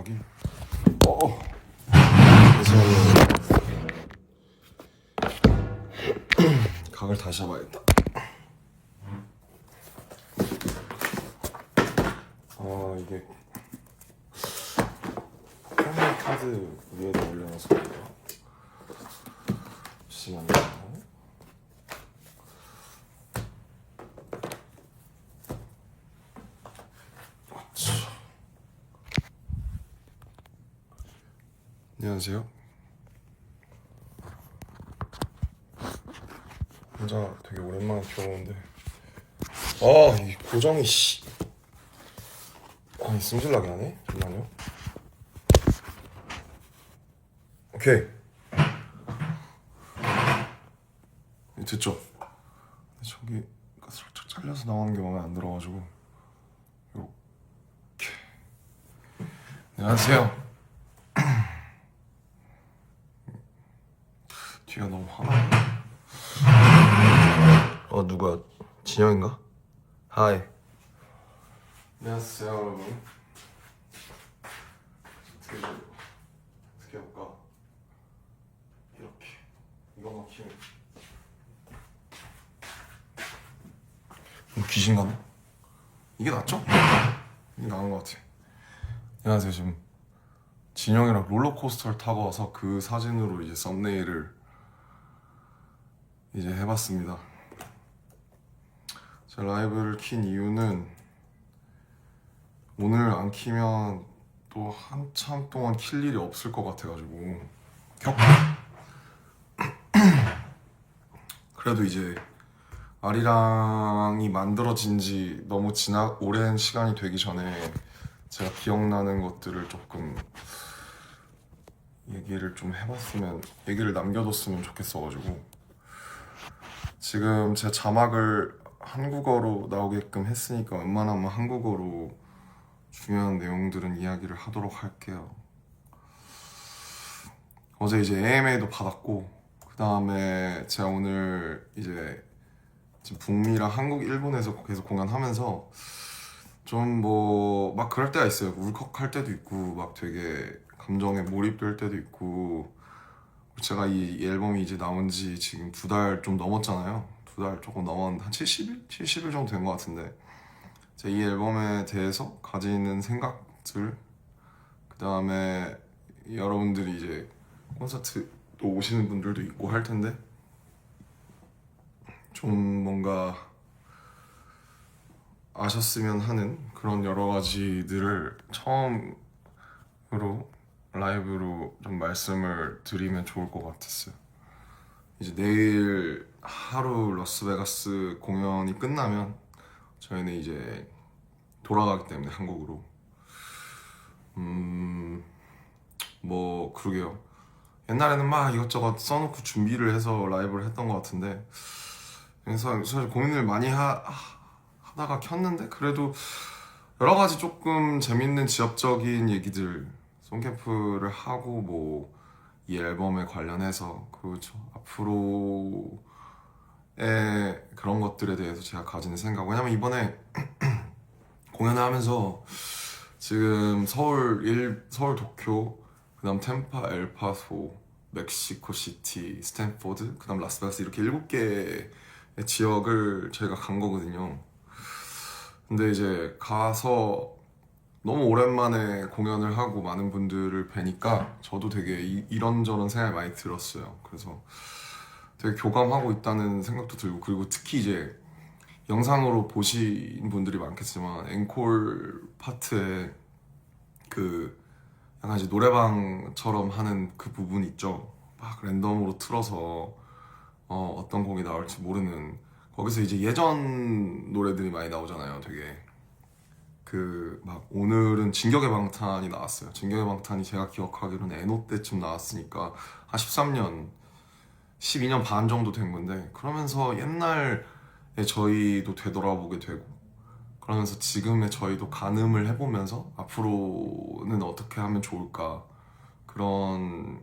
여기. 그래서 각을 다시 잡아야겠다. 이게 포켓몬 카드 위에다 올려놔서 그런가? 잠시만요. 안녕하세요. 혼자 되게 오랜만에 들어오는데 이 고정이 승질나게 하네. 잠깐만요. 오케이. 됐죠? 저기 살짝 잘려서 나오는 게 마음에 안 들어가지고 이렇게. 안녕하세요. 뒤가 너무 화나네. 누구야? 진영인가? 하이. 안녕하세요 여러분. 어떻게 해볼까? 이렇게 이거만 키우면 귀신 같나? 이게 낫죠? 이게 나은 것 같아. 안녕하세요. 지금 진영이랑 롤러코스터를 타고 와서 그 사진으로 이제 썸네일을 이제 해봤습니다. 제가 라이브를 킨 이유는 오늘 안 키면 또 한참 동안 킬 일이 없을 것 같아가지고 그래도 이제 아리랑이 만들어진 지 너무 오랜 시간이 되기 전에 제가 기억나는 것들을 조금 얘기를 좀 해봤으면, 얘기를 남겨뒀으면 좋겠어가지고 지금 제 자막을 한국어로 나오게끔 했으니까 웬만하면 한국어로 중요한 내용들은 이야기를 하도록 할게요. 어제 이제 AMA도 받았고, 그 다음에 제가 오늘 이제 지금 북미랑 한국, 일본에서 계속 공연하면서 좀 뭐 막 그럴 때가 있어요. 울컥할 때도 있고 막 되게 감정에 몰입될 때도 있고. 제가 이 앨범이 이제 나온 지 지금 2달 좀 넘었잖아요. 2달 조금 넘었는데 한 70일? 70일 정도 된 것 같은데 제가 이 앨범에 대해서 가지는 생각들, 그 다음에 여러분들이 이제 콘서트 또 오시는 분들도 있고 할 텐데 좀 뭔가 아셨으면 하는 그런 여러 가지들을 처음으로 라이브로 좀 말씀을 드리면 좋을 것 같았어요. 이제 내일 하루 라스베가스 공연이 끝나면 저희는 이제 돌아가기 때문에 한국으로 뭐 그러게요. 옛날에는 막 이것저것 써놓고 준비를 해서 라이브를 했던 것 같은데, 그래서 사실 고민을 많이 하다가 켰는데 그래도 여러 가지 조금 재밌는 지역적인 얘기들, 송캠프를 하고 뭐 이 앨범에 관련해서 그렇죠. 앞으로의 그런 것들에 대해서 제가 가지는 생각. 왜냐면 이번에 공연을 하면서 지금 서울 도쿄, 그다음 템파, 엘파소, 멕시코 시티, 스탠포드, 그다음 라스베가스, 이렇게 7개의 지역을 저희가 간 거거든요. 근데 이제 가서 너무 오랜만에 공연을 하고 많은 분들을 뵈니까 저도 되게 이런저런 생각이 많이 들었어요. 그래서 되게 교감하고 있다는 생각도 들고, 그리고 특히 이제 영상으로 보신 분들이 많겠지만 앵콜 파트에 그 약간 이제 노래방처럼 하는 그 부분 있죠. 막 랜덤으로 틀어서 어떤 곡이 나올지 모르는, 거기서 이제 예전 노래들이 많이 나오잖아요. 되게 그 막 오늘은 진격의 방탄이 나왔어요. 진격의 방탄이 제가 기억하기로는 에노 때쯤 나왔으니까 한 13년 12년 반 정도 된 건데, 그러면서 옛날에 저희도 되돌아보게 되고, 그러면서 지금의 저희도 가늠을 해보면서 앞으로는 어떻게 하면 좋을까, 그런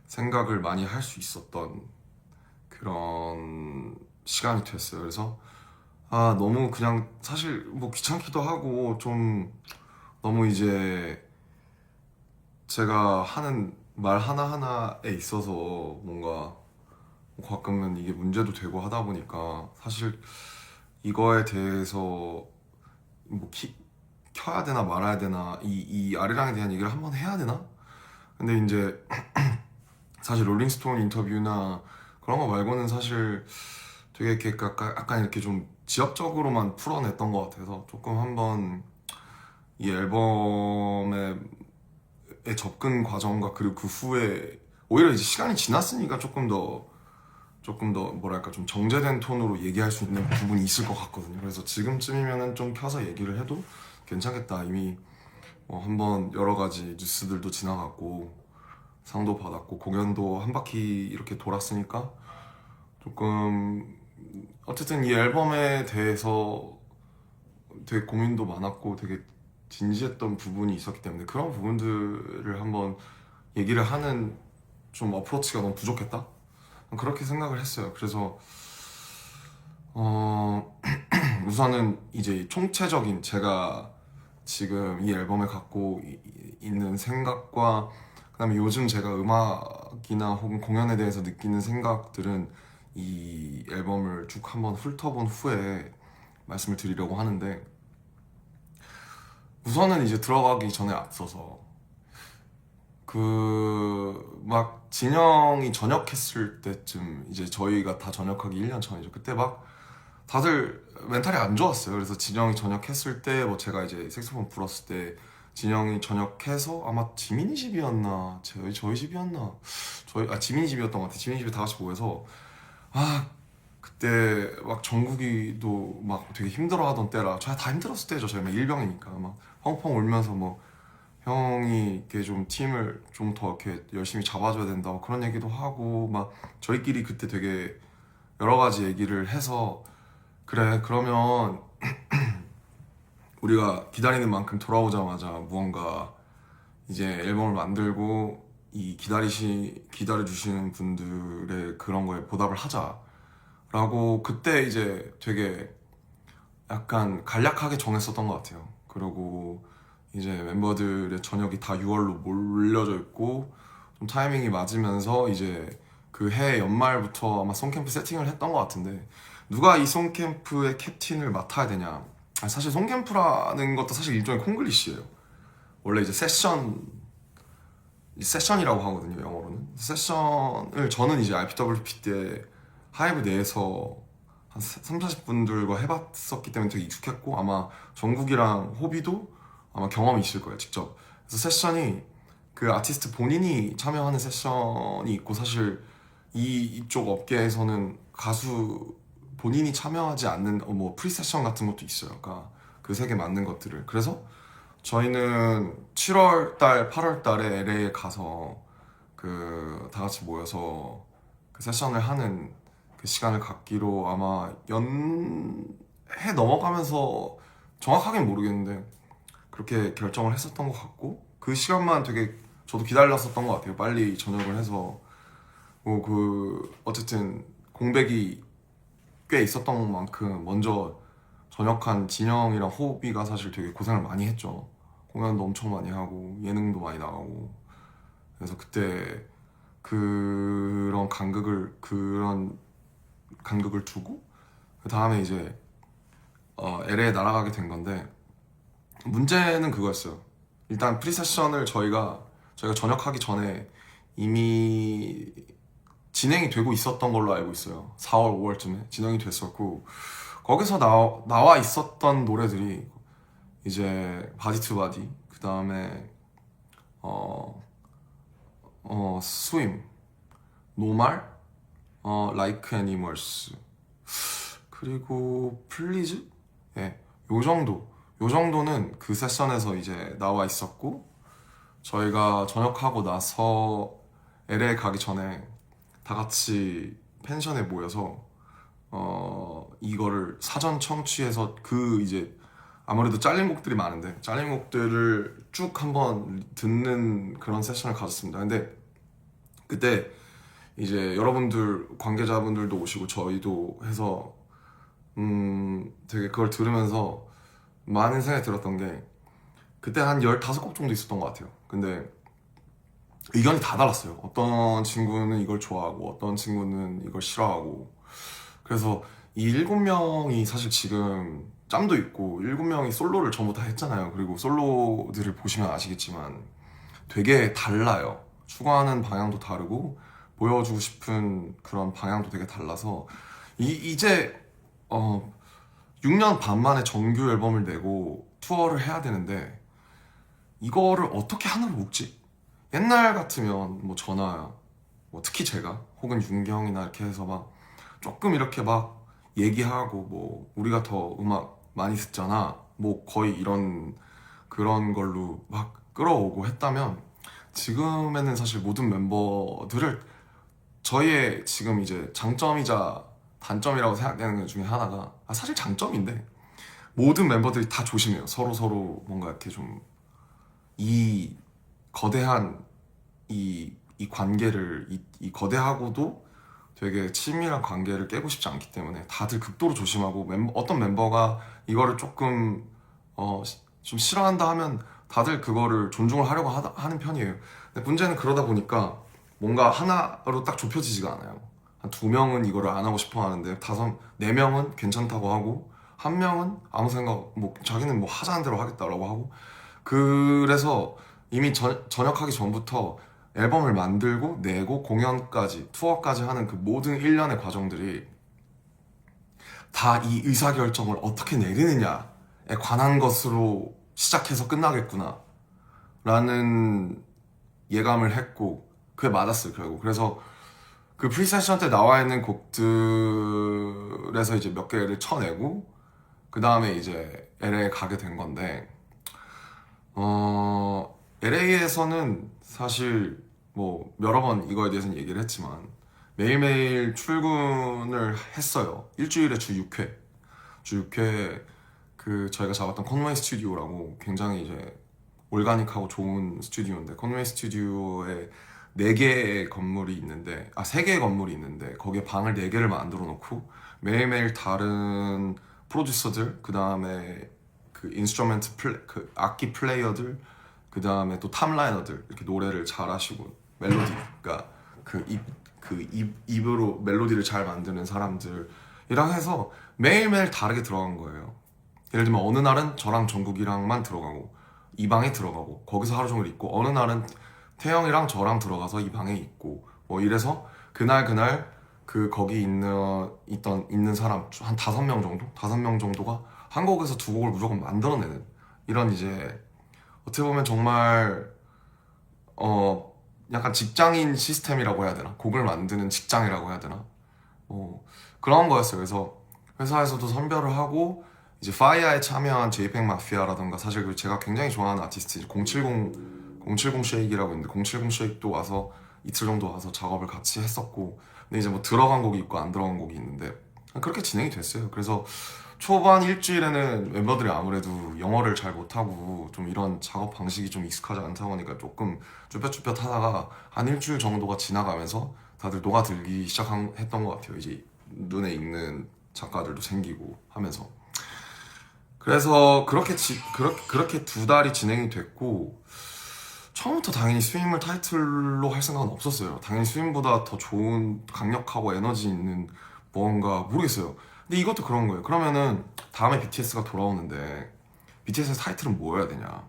생각을 많이 할 수 있었던 그런 시간이 됐어요. 그래서 너무 그냥 사실 뭐 귀찮기도 하고 좀 너무 이제 제가 하는 말 하나하나에 있어서 뭔가 가끔은 이게 문제도 되고 하다 보니까 사실 이거에 대해서 뭐 켜야 되나 말아야 되나 이 아리랑에 대한 얘기를 한번 해야 되나? 근데 이제 사실 롤링스톤 인터뷰나 그런 거 말고는 사실 되게 이렇게 약간 이렇게 좀 지엽적으로만 풀어냈던 것 같아서 조금 한번 이 앨범의 접근 과정과 그리고 그 후에 오히려 이제 시간이 지났으니까 조금 더 뭐랄까 좀 정제된 톤으로 얘기할 수 있는 부분이 있을 것 같거든요. 그래서 지금쯤이면은 좀 켜서 얘기를 해도 괜찮겠다. 이미 한번 여러 가지 뉴스들도 지나갔고 상도 받았고 공연도 한 바퀴 이렇게 돌았으니까 조금 어쨌든 이 앨범에 대해서 되게 고민도 많았고 되게 진지했던 부분이 있었기 때문에 그런 부분들을 한번 얘기를 하는 좀 어프로치가 너무 부족했다? 그렇게 생각을 했어요. 그래서 우선은 이제 총체적인 제가 지금 이 앨범에 갖고 있는 생각과 그다음에 요즘 제가 음악이나 혹은 공연에 대해서 느끼는 생각들은 이 앨범을 쭉 한번 훑어본 후에 말씀을 드리려고 하는데 우선은 이제 들어가기 전에 앞서서 막 진영이 전역했을 때쯤 이제 저희가 다 전역하기 1년 전이죠. 그때 막 다들 멘탈이 안 좋았어요. 그래서 진영이 전역했을 때 뭐 제가 이제 색소폰 불었을 때 진영이 전역해서 아마 지민이 집이었나 저희 집이었나 지민이 집이었던 것 같아요. 지민이 집에 다 같이 모여서 그때 막 정국이도 막 되게 힘들어하던 때라 저희 다 힘들었을 때죠. 저희 막 일병이니까 막 펑펑 울면서 뭐 형이 이렇게 좀 팀을 좀 더 이렇게 열심히 잡아줘야 된다 그런 얘기도 하고 막 저희끼리 그때 되게 여러 가지 얘기를 해서 그래 그러면 우리가 기다리는 만큼 돌아오자마자 무언가 이제 앨범을 만들고 이 기다려주시는 분들의 그런 거에 보답을 하자라고 그때 이제 되게 약간 간략하게 정했었던 것 같아요. 그리고 이제 멤버들의 저녁이 다 6월로 몰려져 있고 좀 타이밍이 맞으면서 이제 그 해 연말부터 아마 송캠프 세팅을 했던 것 같은데 누가 이 송캠프의 캡틴을 맡아야 되냐. 사실 송캠프라는 것도 사실 일종의 콩글리시예요. 원래 이제 세션이라고 하거든요, 영어로는. 세션을 저는 이제 RPWP 때 하이브 내에서 한 3, 40분들과 해봤었기 때문에 되게 익숙했고 아마 정국이랑 호비도 아마 경험이 있을 거예요, 직접. 그래서 세션이 그 아티스트 본인이 참여하는 세션이 있고 사실 이쪽 업계에서는 가수 본인이 참여하지 않는 뭐 프리세션 같은 것도 있어요. 그러니까 그 세 개 맞는 것들을. 그래서 저희는 7월 달, 8월 달에 LA에 가서 그 다 같이 모여서 그 세션을 하는 그 시간을 갖기로 아마 해 넘어가면서 정확하게는 모르겠는데 그렇게 결정을 했었던 것 같고 그 시간만 되게 저도 기다렸었던 것 같아요. 빨리 저녁을 해서 어쨌든 공백이 꽤 있었던 만큼 먼저 전역한 진영이랑 호비가 사실 되게 고생을 많이 했죠. 공연도 엄청 많이 하고 예능도 많이 나가고 그래서 그때 그런 간극을 두고 그 다음에 이제 LA에 날아가게 된 건데 문제는 그거였어요. 일단 프리세션을 저희가 전역하기 전에 이미 진행이 되고 있었던 걸로 알고 있어요. 4월, 5월쯤에 진행이 됐었고 거기서 나와 있었던 노래들이 이제 바디 투 바디 그 다음에 스윙, 노말, 라이크 애니멀스 그리고 플리즈? 예, 요 정도는 그 세션에서 이제 나와 있었고 저희가 전역하고 나서 LA 가기 전에 다 같이 펜션에 모여서 이거를 사전 청취해서 이제 아무래도 잘린 곡들이 많은데 잘린 곡들을 쭉 한번 듣는 그런 세션을 가졌습니다. 근데 그때 이제 여러분들 관계자분들도 오시고 저희도 해서 되게 그걸 들으면서 많은 생각이 들었던 게 그때 한 15곡 정도 있었던 것 같아요. 근데 의견이 다 달랐어요. 어떤 친구는 이걸 좋아하고 어떤 친구는 이걸 싫어하고. 그래서 이 7명이 사실 지금 짬도 있고 7명이 솔로를 전부 다 했잖아요. 그리고 솔로들을 보시면 아시겠지만 되게 달라요. 추구하는 방향도 다르고 보여주고 싶은 그런 방향도 되게 달라서 이제 6년 반 만에 정규 앨범을 내고 투어를 해야 되는데 이거를 어떻게 하나로 묶지? 옛날 같으면 뭐 저나 뭐 특히 제가 혹은 윤경이나 이렇게 해서 막 조금 이렇게 막 얘기하고 뭐 우리가 더 음악 많이 듣잖아 뭐 거의 이런 그런 걸로 막 끌어오고 했다면 지금에는 사실 모든 멤버들을 저희의 지금 이제 장점이자 단점이라고 생각되는 것 중에 하나가 사실 장점인데 모든 멤버들이 다 조심해요. 서로 서로 뭔가 이렇게 좀 이 거대한 이 관계를 이 거대하고도 되게 친밀한 관계를 깨고 싶지 않기 때문에 다들 극도로 조심하고 어떤 멤버가 이거를 조금 좀 싫어한다 하면 다들 그거를 존중을 하려고 하는 편이에요. 근데 문제는 그러다 보니까 뭔가 하나로 딱 좁혀지지가 않아요. 한 2명은 이거를 안 하고 싶어 하는데 4명은 괜찮다고 하고 1명은 아무 생각 뭐 자기는 뭐 하자는 대로 하겠다라고 하고 그래서 이미 전역하기 전부터 앨범을 만들고 내고 공연까지 투어까지 하는 그 모든 일련의 과정들이 다 이 의사결정을 어떻게 내리느냐에 관한 것으로 시작해서 끝나겠구나 라는 예감을 했고 그게 맞았어요 결국. 그래서 그 프리세션 때 나와 있는 곡들에서 이제 몇 개를 쳐내고 그 다음에 이제 LA에 가게 된 건데 LA에서는 사실 뭐 여러 번 이거에 대해서는 얘기를 했지만 매일매일 출근을 했어요. 일주일에 주 6회. 주 6회 그 저희가 잡았던 컨웨이 스튜디오라고 굉장히 이제 올가닉하고 좋은 스튜디오인데 컨웨이 스튜디오에 4개의 건물이 있는데 3개의 건물이 있는데 거기에 방을 4개를 만들어 놓고 매일매일 다른 프로듀서들 그 다음에 그 인스트루멘트 그 악기 플레이어들 그 다음에 또 탑라이너들 이렇게 노래를 잘하시고 멜로디 그러니까 입으로 멜로디를 잘 만드는 사람들이랑 해서 매일매일 다르게 들어간 거예요. 예를 들면 어느 날은 저랑 정국이랑만 들어가고 이 방에 들어가고 거기서 하루 종일 있고 어느 날은 태영이랑 저랑 들어가서 이 방에 있고 뭐 이래서 그날 그 거기 있는 사람 한 5명 정도? 5명 정도가 한 곡에서 2곡을 무조건 만들어내는 이런 이제 어떻게 보면 정말 약간 직장인 시스템이라고 해야 되나? 곡을 만드는 직장이라고 해야 되나? 그런 거였어요. 그래서 회사에서도 선별을 하고 이제 파이어에 참여한 제이팩 마피아라던가 사실 그 제가 굉장히 좋아하는 아티스트 070 쉐이크라고 있는데 070 쉐이크도 와서 이틀 정도 와서 작업을 같이 했었고 근데 이제 뭐 들어간 곡이 있고 안 들어간 곡이 있는데 그렇게 진행이 됐어요. 그래서 초반 일주일에는 멤버들이 아무래도 영어를 잘 못하고 좀 이런 작업 방식이 좀 익숙하지 않다 보니까 조금 쭈뼛쭈뼛 하다가 한 일주일 정도가 지나가면서 다들 녹아들기 시작했던 것 같아요. 이제 눈에 익는 작가들도 생기고 하면서 그래서 그렇게 2달이 진행이 됐고 처음부터 당연히 스윙을 타이틀로 할 생각은 없었어요. 당연히 스윙보다 더 좋은 강력하고 에너지 있는 뭔가 모르겠어요. 근데 이것도 그런 거예요. 그러면은 다음에 BTS가 돌아오는데 BTS의 타이틀은 뭐여야 되냐?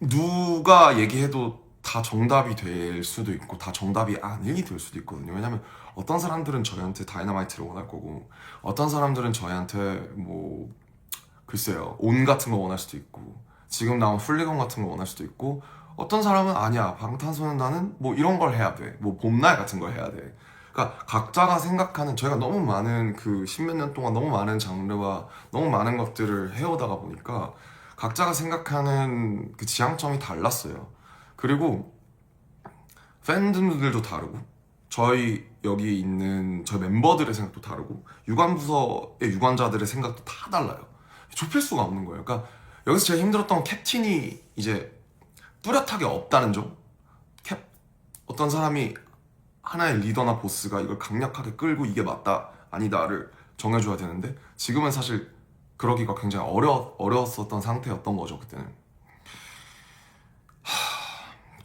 누가 얘기해도 다 정답이 될 수도 있고 다 정답이 아니게 될 수도 있거든요. 왜냐면 어떤 사람들은 저희한테 다이너마이트를 원할 거고 어떤 사람들은 저희한테 뭐 글쎄요 온 같은 거 원할 수도 있고 지금 나온 훌리건 같은 거 원할 수도 있고 어떤 사람은 아니야 방탄소년단은 뭐 이런 걸 해야 돼뭐 봄날 같은 걸 해야 돼. 그러니까 각자가 생각하는 저희가 너무 많은 그 십몇 년 동안 너무 많은 장르와 너무 많은 것들을 해오다가 보니까 각자가 생각하는 그 지향점이 달랐어요. 그리고 팬분들도 다르고 저희 여기 있는 저희 멤버들의 생각도 다르고 유관부서의 유관자들의 생각도 다 달라요. 좁힐 수가 없는 거예요. 그러니까 여기서 제일 힘들었던 건 캡틴이 이제 뚜렷하게 없다는 점. 어떤 사람이 하나의 리더나 보스가 이걸 강력하게 끌고 이게 맞다 아니다를 정해줘야 되는데 지금은 사실 그러기가 굉장히 어려웠었던 상태였던 거죠 그때는.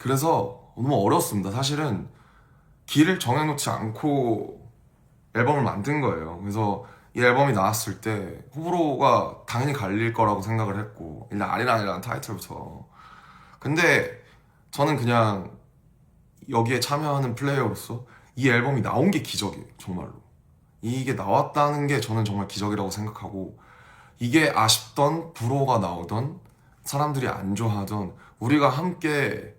그래서 너무 어려웠습니다. 사실은 길을 정해놓지 않고 앨범을 만든 거예요. 그래서 이 앨범이 나왔을 때 호불호가 당연히 갈릴 거라고 생각을 했고, 일단 아리랑이라는 타이틀부터. 근데 저는 그냥 여기에 참여하는 플레이어로서 이 앨범이 나온 게 기적이에요. 정말로 이게 나왔다는 게 저는 정말 기적이라고 생각하고, 이게 아쉽던 불호가 나오던 사람들이 안 좋아하던 우리가 함께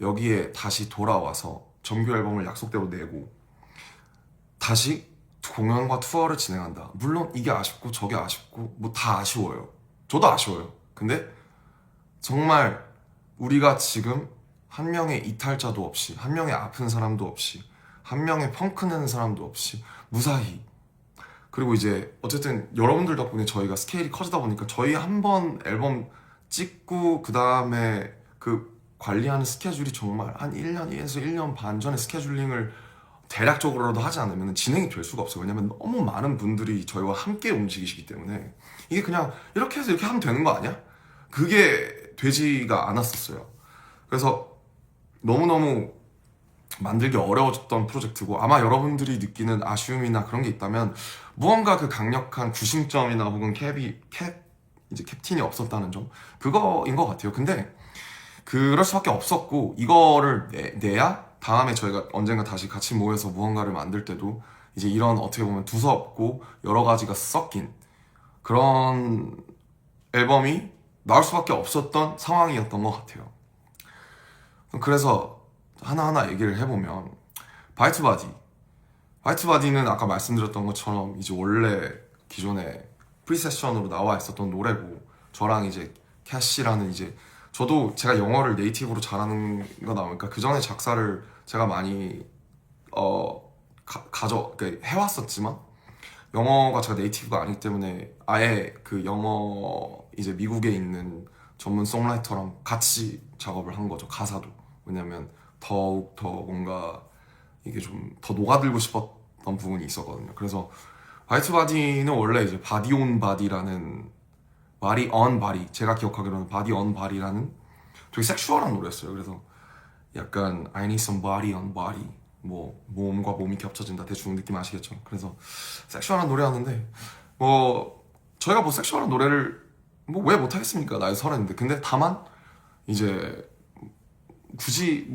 여기에 다시 돌아와서 정규 앨범을 약속대로 내고 다시 공연과 투어를 진행한다. 물론 이게 아쉽고 저게 아쉽고 뭐 다 아쉬워요. 저도 아쉬워요. 근데 정말 우리가 지금 한 명의 이탈자도 없이, 한 명의 아픈 사람도 없이, 한 명의 펑크 내는 사람도 없이 무사히, 그리고 이제 어쨌든 여러분들 덕분에 저희가 스케일이 커지다 보니까 저희 한 번 앨범 찍고 그 다음에 그 관리하는 스케줄이 정말 한 1년에서 1년 반 전에 스케줄링을 대략적으로라도 하지 않으면 진행이 될 수가 없어요. 왜냐면 너무 많은 분들이 저희와 함께 움직이시기 때문에 이게 그냥 이렇게 해서 이렇게 하면 되는 거 아니야? 그게 되지가 않았었어요. 그래서 너무너무 만들기 어려워졌던 프로젝트고, 아마 여러분들이 느끼는 아쉬움이나 그런 게 있다면 무언가 그 강력한 구심점이나 혹은 이제 캡틴이 없었다는 점, 그거인 것 같아요. 근데 그럴 수밖에 없었고, 이거를 내야 다음에 저희가 언젠가 다시 같이 모여서 무언가를 만들 때도 이제 이런 어떻게 보면 두서없고 여러 가지가 섞인 그런 앨범이 나올 수밖에 없었던 상황이었던 것 같아요. 그래서 하나하나 얘기를 해보면, 바이트바디는 아까 말씀드렸던 것처럼 이제 원래 기존에 프리세션으로 나와 있었던 노래고, 저랑 이제 캐시라는, 이제 저도 제가 영어를 네이티브로 잘하는 거 나오니까 그 전에 작사를 제가 많이 그러니까 해왔었지만 영어가 제가 네이티브가 아니기 때문에 아예 그 영어 이제 미국에 있는 전문 송라이터랑 같이 작업을 한 거죠. 가사도. 왜냐면 더욱 더 뭔가 이게 좀 더 녹아들고 싶었던 부분이 있었거든요. 그래서 바이트바디는 원래 이제 바디 온 바디라는, 바디 on 바디, 제가 기억하기로는 바디 on 바디라는 되게 섹슈얼한 노래였어요. 그래서 약간 I need some body on body, 뭐 몸과 몸이 겹쳐진다, 대충 느낌 아시겠죠? 그래서 섹슈얼한 노래였는데, 뭐 저희가 뭐 섹슈얼한 노래를 뭐 왜 못하겠습니까? 나이 30인데. 근데 다만 이제 굳이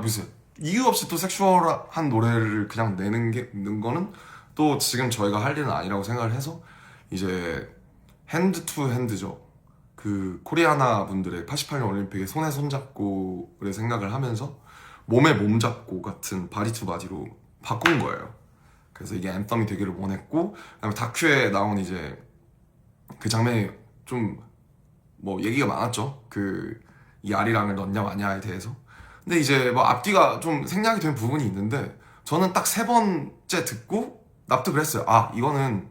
무슨 이유 없이 또 섹슈얼한 노래를 그냥 내는 거는 또 지금 저희가 할 일은 아니라고 생각을 해서, 이제 핸드 투 핸드죠. 그 코리아나 분들의 88년 올림픽의 손에 손잡고를 생각을 하면서 몸에 몸 잡고 같은 바디 투 바디로 바꾼 거예요. 그래서 이게 앤썸이 되기를 원했고, 그다음에 다큐에 나온 이제 그 장면이 좀 뭐 얘기가 많았죠. 그 이 아리랑을 넣냐 마냐에 대해서. 근데 이제 뭐 앞뒤가 좀 생략이 된 부분이 있는데, 저는 딱 3번째 듣고 납득을 했어요. 아, 이거는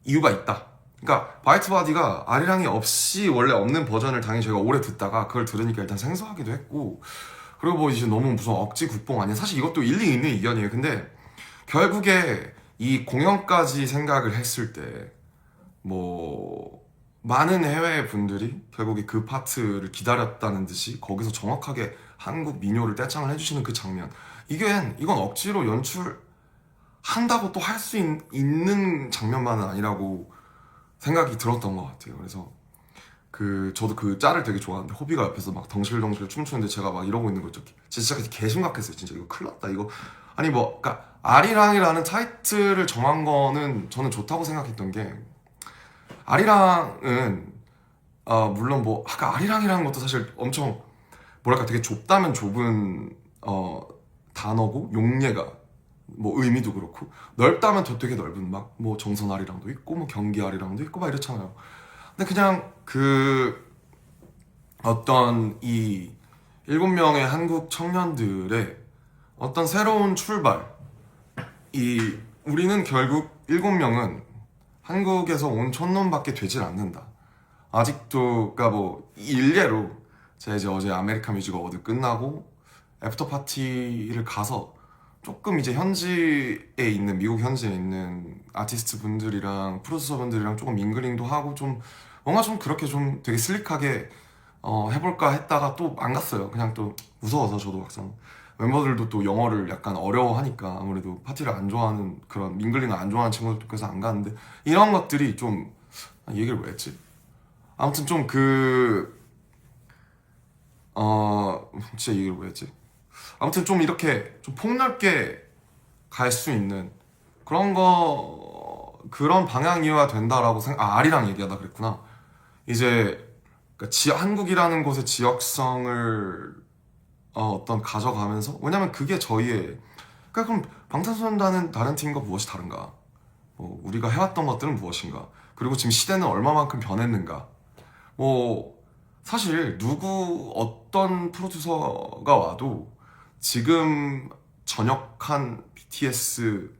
이유가 있다. 그러니까 바이트바디가 아리랑이 없이 원래 없는 버전을 당연히 저희가 오래 듣다가 그걸 들으니까 일단 생소하기도 했고, 그리고 뭐 이제 너무 무슨 억지 국뽕 아니야. 사실 이것도 일리 있는 의견이에요. 근데 결국에 이 공연까지 생각을 했을 때 뭐 많은 해외 분들이 결국에 그 파트를 기다렸다는 듯이 거기서 정확하게 한국 민요를 떼창을 해주시는 그 장면, 이건 억지로 연출한다고 또 할 수 있는 장면만은 아니라고 생각이 들었던 것 같아요. 그래서 저도 그 짤을 되게 좋아하는데, 호비가 옆에서 막 덩실덩실 춤추는데 제가 막 이러고 있는 거 진짜 개심각했어요. 진짜 이거 큰일 났다. 이거 아니 뭐 그러니까 아리랑이라는 타이틀을 정한 거는 저는 좋다고 생각했던 게, 아리랑은 물론 뭐 아까 아리랑이라는 것도 사실 엄청 뭐랄까 되게 좁다면 좁은 단어고, 용례가 뭐 의미도 그렇고, 넓다면 더 되게 넓은 막 뭐 정선 아리랑도 있고 뭐 경기 아리랑도 있고 막 이렇잖아요. 근데 그냥 그 어떤 이 7명의 한국 청년들의 어떤 새로운 출발, 우리는 결국 7명은 한국에서 온 촌놈밖에 되질 않는다. 아직도, 그러니까 뭐 일례로 제가 이제 어제 아메리칸 뮤직 어워드 끝나고 애프터 파티를 가서 조금 이제 미국 현지에 있는 아티스트 분들이랑 프로듀서 분들이랑 조금 밍글링도 하고, 좀 뭔가 좀 그렇게 좀 되게 슬릭하게 해볼까 했다가 또 안 갔어요. 그냥 또 무서워서 저도 막상 멤버들도 또 영어를 약간 어려워하니까 아무래도 파티를 안 좋아하는 그런 밍글링을 안 좋아하는 친구들도 그래서 안 가는데 이런 것들이 좀 얘기를 왜 했지? 아무튼 좀 진짜 얘기를 왜 했지? 아무튼 좀 이렇게 좀 폭넓게 갈 수 있는 그런 방향이어야 된다라고 아리랑 얘기하다 그랬구나. 이제 그러니까 한국이라는 곳의 지역성을 어떤 가져가면서 왜냐면 그게 저희의 그러니까 그럼 방탄소년단은 다른 팀과 무엇이 다른가? 뭐 우리가 해왔던 것들은 무엇인가? 그리고 지금 시대는 얼마만큼 변했는가? 뭐 사실 어떤 프로듀서가 와도 지금 전역한 BTS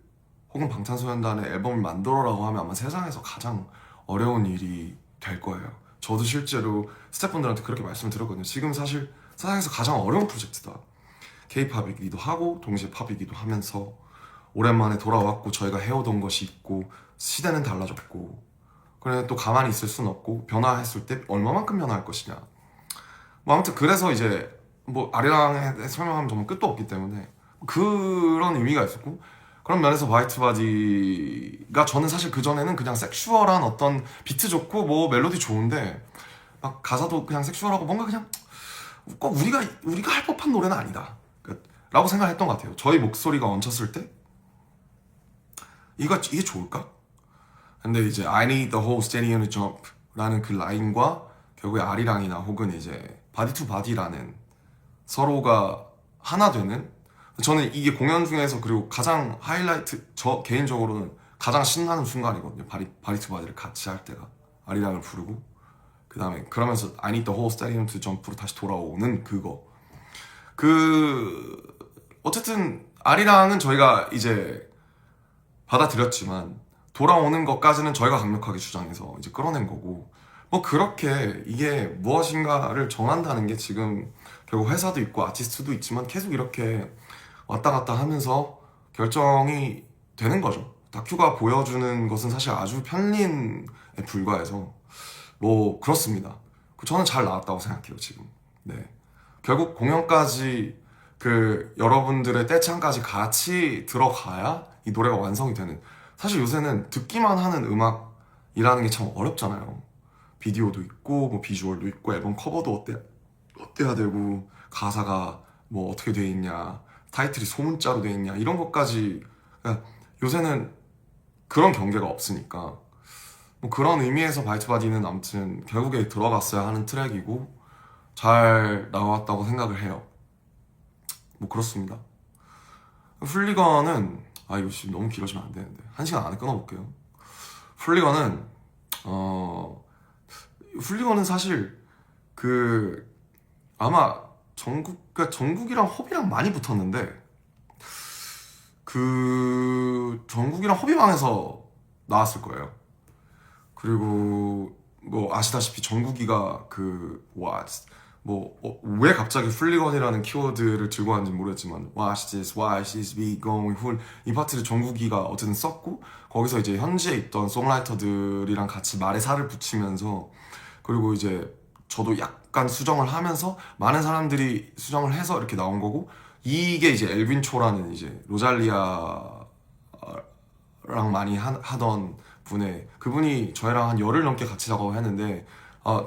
혹은 방탄소년단의 앨범을 만들어라고 하면 아마 세상에서 가장 어려운 일이 될 거예요. 저도 실제로 스태프분들한테 그렇게 말씀을 드렸거든요. 지금 사실 세상에서 가장 어려운 프로젝트다. K-팝이기도 하고 동시에 팝이기도 하면서 오랜만에 돌아왔고 저희가 해오던 것이 있고 시대는 달라졌고 그래 또 가만히 있을 순 없고 변화했을 때 얼마만큼 변화할 것이냐. 뭐 아무튼 그래서 이제 뭐 아리랑에 설명하면 정말 끝도 없기 때문에 그런 의미가 있었고 그런 면에서 화이트바디가 저는 사실 그전에는 그냥 섹슈얼한 어떤 비트 좋고 뭐 멜로디 좋은데 막 가사도 그냥 섹슈얼하고 뭔가 그냥 꼭 우리가 할 법한 노래는 아니다 라고 생각했던 것 같아요. 저희 목소리가 얹혔을 때 이게 좋을까? 근데 이제 I need the whole stadium to jump 라는 그 라인과 결국에 아리랑이나 혹은 이제 바디 투 바디라는 서로가 하나 되는 저는 이게 공연 중에서 그리고 가장 하이라이트 저 개인적으로는 가장 신나는 순간이거든요. 바디 투 바디를 같이 할 때가 아리랑을 부르고 그 다음에 그러면서 I need the whole stadium to jump로 다시 돌아오는 그거 어쨌든 아리랑은 저희가 이제 받아들였지만 돌아오는 것까지는 저희가 강력하게 주장해서 이제 끌어낸 거고 뭐 그렇게 이게 무엇인가를 정한다는 게 지금 결국 회사도 있고 아티스트도 있지만 계속 이렇게 왔다 갔다 하면서 결정이 되는 거죠. 다큐가 보여주는 것은 사실 아주 편린에 불과해서 뭐 그렇습니다. 저는 잘 나왔다고 생각해요 지금. 네. 결국 공연까지 여러분들의 떼창까지 같이 들어가야 이 노래가 완성이 되는 사실 요새는 듣기만 하는 음악이라는 게 참 어렵잖아요. 비디오도 있고 뭐 비주얼도 있고 앨범 커버도 어때야 되고 가사가 뭐 어떻게 돼 있냐 타이틀이 소문자로 돼 있냐 이런 것까지 그러니까 요새는 그런 경계가 없으니까 뭐 그런 의미에서 바이트바디는 아무튼 결국에 들어갔어야 하는 트랙이고 잘 나왔다고 생각을 해요. 뭐 그렇습니다. 훌리건은 이거 지금 너무 길어지면 안 되는데 1시간 안에 끊어볼게요. 훌리건은 사실 아마 정국이랑 호비랑 많이 붙었는데 정국이랑 호비방에서 나왔을 거예요. 그리고 뭐 아시다시피 정국이가 왜 갑자기 훌리건이라는 키워드를 들고 왔는지 모르겠지만 Watch this, watch this beat going 이 파트를 정국이가 어쨌든 썼고 거기서 이제 현지에 있던 송라이터들이랑 같이 말에 살을 붙이면서 그리고 이제 저도 약간 수정을 하면서 많은 사람들이 수정을 해서 이렇게 나온 거고 이게 이제 엘빈 초라는 이제 로잘리아랑 많이 하던 그분이 저희랑 한 열흘 넘게 같이 작업을 했는데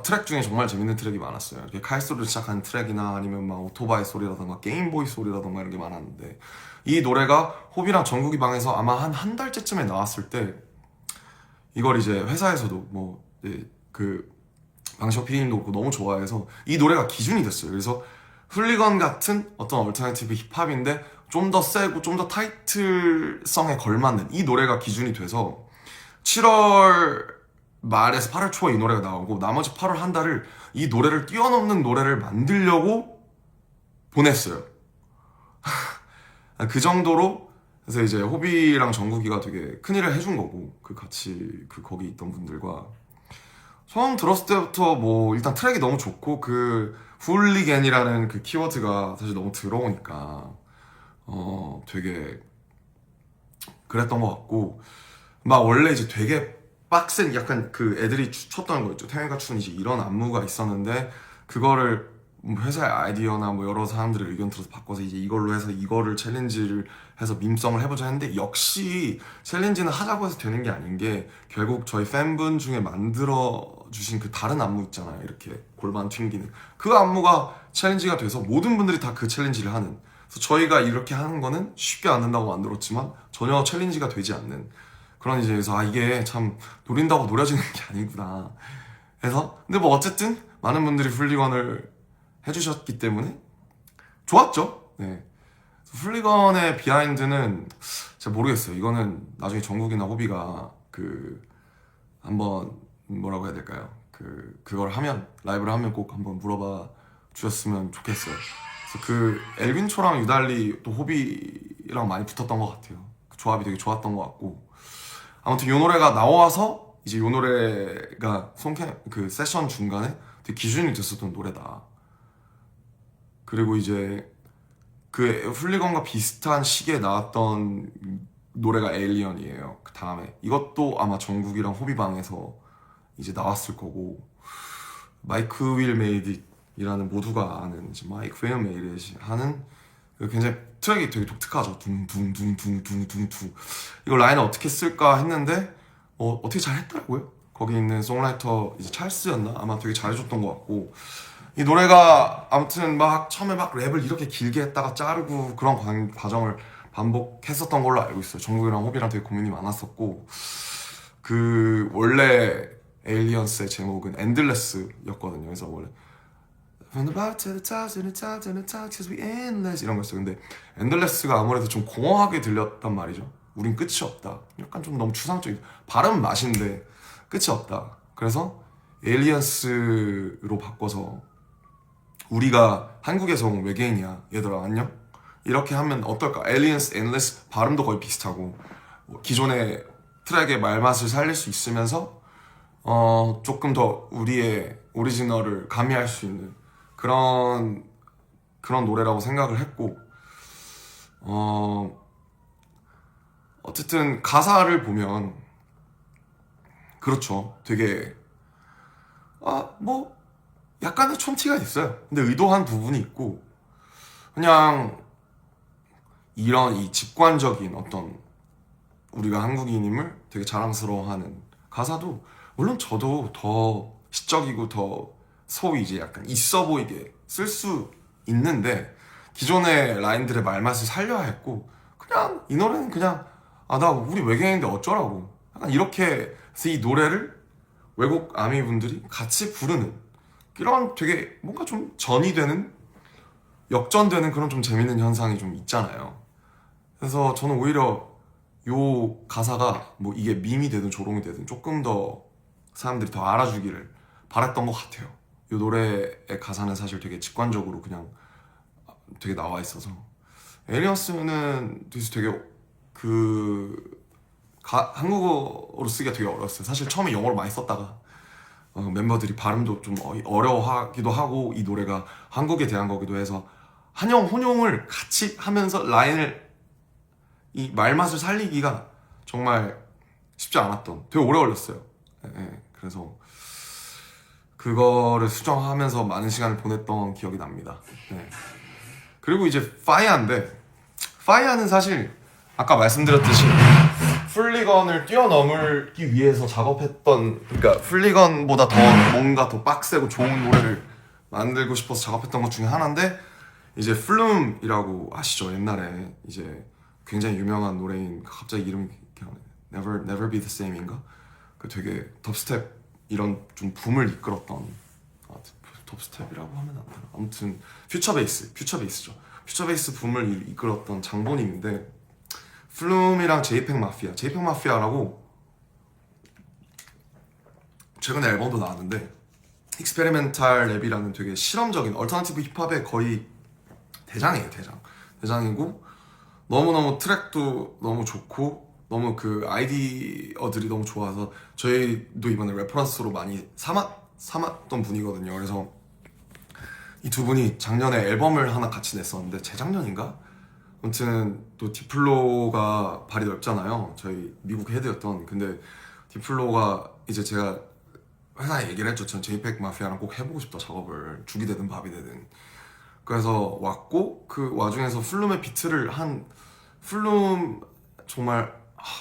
트랙 중에 정말 재밌는 트랙이 많았어요. 이렇게 칼 소리를 시작하는 트랙이나 아니면 막 오토바이 소리라던가 게임보이 소리라던가 이런 게 많았는데 이 노래가 호비랑 정국이 방에서 아마 한 달째쯤에 나왔을 때 이걸 이제 회사에서도 방시혁 PD님도 너무 좋아해서 이 노래가 기준이 됐어요. 그래서 훌리건 같은 어떤 얼터너티브 힙합인데 좀 더 세고 좀 더 타이틀성에 걸맞는 이 노래가 기준이 돼서 7월 말에서 8월 초에 이 노래가 나오고 나머지 8월 한 달을 이 노래를 뛰어넘는 노래를 만들려고 보냈어요. 그 정도로 그래서 이제 호비랑 정국이가 되게 큰일을 해준 거고 같이 거기 있던 분들과 처음 들었을 때부터 뭐 일단 트랙이 너무 좋고 훌리겐이라는 키워드가 사실 너무 들어오니까 되게 그랬던 것 같고 막 원래 이제 되게 빡센 약간 애들이 췄던 거 있죠. 태양이가 춘 이제 이런 안무가 있었는데 그거를 회사의 아이디어나 뭐 여러 사람들의 의견 들어서 바꿔서 이제 이걸로 해서 이거를 챌린지를 해서 밈성을 해보자 했는데, 역시 챌린지는 하자고 해서 되는 게 아닌 게, 결국 저희 팬분 중에 만들어 주신 그 다른 안무 있잖아요. 이렇게 골반 튕기는 그 안무가 챌린지가 돼서 모든 분들이 다 그 챌린지를 하는, 그래서 저희가 이렇게 하는 거는 쉽게 안 된다고 만들었지만 전혀 챌린지가 되지 않는 그런, 이제 그래서 이게 참 노린다고 노려지는 게 아니구나 해서. 근데 뭐 어쨌든 많은 분들이 훌리건을 해주셨기 때문에 좋았죠. 네. 훌리건의 비하인드는 잘 모르겠어요. 이거는 나중에 정국이나 호비가 그 한번 뭐라고 해야 될까요? 그걸 하면, 라이브를 하면 꼭 한번 물어봐 주셨으면 좋겠어요. 그래서 그 엘빈초랑 유달리 또 호비랑 많이 붙었던 것 같아요. 그 조합이 되게 좋았던 것 같고, 아무튼 이 노래가 나와서 이제 이 노래가 그 세션 중간에 되게 기준이 됐었던 노래다. 그리고 이제 그 훌리건과 비슷한 시기에 나왔던 노래가 에일리언이에요. 그 다음에 이것도 아마 정국이랑 호비방에서 이제 나왔을 거고, 마이크 윌 메이드이라는 모두가 아는 이제 마이크 윌 메이드 하는 굉장히 트랙이 되게 독특하죠. 둥둥둥둥둥둥. 이거 라인을 어떻게 쓸까 했는데 어떻게 잘 했더라고요. 거기 있는 송라이터 이제 찰스였나? 아마 되게 잘해줬던 것 같고, 이 노래가 아무튼 막 처음에 막 랩을 이렇게 길게 했다가 자르고 그런 과정을 반복했었던 걸로 알고 있어요. 정국이랑 호비랑 되게 고민이 많았었고, 그 원래 에일리언스의 제목은 엔들레스였거든요. 그래서 원래 From the bottom to the top, to the top, to the top, 'cause we endless 이런 거였어요. 근데 엔들레스가 아무래도 좀 공허하게 들렸단 말이죠. 우린 끝이 없다. 약간 좀 너무 추상적인, 발음 맛인데 끝이 없다. 그래서 에일리언스로 바꿔서, 우리가 한국에서 온 외계인이야 얘들아 안녕? 이렇게 하면 어떨까? 에일리언스, 엔드레스 발음도 거의 비슷하고, 기존의 트랙의 말맛을 살릴 수 있으면서 조금 더 우리의 오리지널을 가미할 수 있는 그런 노래라고 생각을 했고, 어쨌든 가사를 보면 그렇죠. 되게 뭐 약간의 촌티가 있어요. 근데 의도한 부분이 있고, 그냥 이런 이 직관적인 어떤 우리가 한국인임을 되게 자랑스러워하는 가사도, 물론 저도 더 시적이고 더 소위 이제 약간 있어 보이게 쓸 수 있는데, 기존의 라인들의 말맛을 살려야 했고, 그냥 이 노래는 그냥 나 우리 외계인인데 어쩌라고, 약간 이렇게 해서 이 노래를 외국 아미 분들이 같이 부르는 이런 되게 뭔가 좀 전이 되는, 역전되는 그런 좀 재밌는 현상이 좀 있잖아요. 그래서 저는 오히려 요 가사가 뭐 이게 밈이 되든 조롱이 되든 조금 더 사람들이 더 알아주기를 바랐던 것 같아요. 요 노래의 가사는 사실 되게 직관적으로 그냥 되게 나와 있어서, 에일리언스는 되게 한국어로 쓰기가 되게 어려웠어요. 사실 처음에 영어로 많이 썼다가 멤버들이 발음도 좀 어려워하기도 하고, 이 노래가 한국에 대한 거기도 해서 한영 혼용을 같이 하면서 라인을, 이 말맛을 살리기가 정말 쉽지 않았던, 되게 오래 걸렸어요. 그래서 그거를 수정하면서 많은 시간을 보냈던 기억이 납니다. 그리고 이제 파이아는 사실 아까 말씀드렸듯이 훌리건을 뛰어넘기 위해서 작업했던, 그러니까 훌리건보다 더 뭔가 더 빡세고 좋은 노래를 만들고 싶어서 작업했던 것 중에 하나인데, 이제 플룸이라고 아시죠? 옛날에 이제 굉장히 유명한 노래인, 갑자기 이름이 기억나네. Never Be the Same인가? 그 되게 덥스텝 이런 좀 붐을 이끌었던, 덥스텝이라고 하면 안 되나? 아무튼 퓨처베이스죠. 퓨처베이스 붐을 이끌었던 장본인인데, 플룸이랑 제이팩 마피아라고 최근에 앨범도 나왔는데, 익스페리멘탈 랩이라는 되게 실험적인 얼터너티브 힙합의 거의 대장이고, 너무너무 트랙도 너무 좋고, 너무 그 아이디어들이 너무 좋아서 저희도 이번에 레퍼런스로 많이 삼았던 분이거든요. 그래서 이 두 분이 작년에 앨범을 하나 같이 냈었는데, 재작년인가? 아무튼 또 디플로가 발이 넓잖아요. 저희 미국 헤드였던. 근데 디플로가 이제 제가 회사에 얘기를 했죠. 전 JPEG 마피아랑 꼭 해보고 싶다, 작업을. 죽이 되든 밥이 되든. 그래서 왔고, 그 와중에서 플룸의 비트를 플룸 정말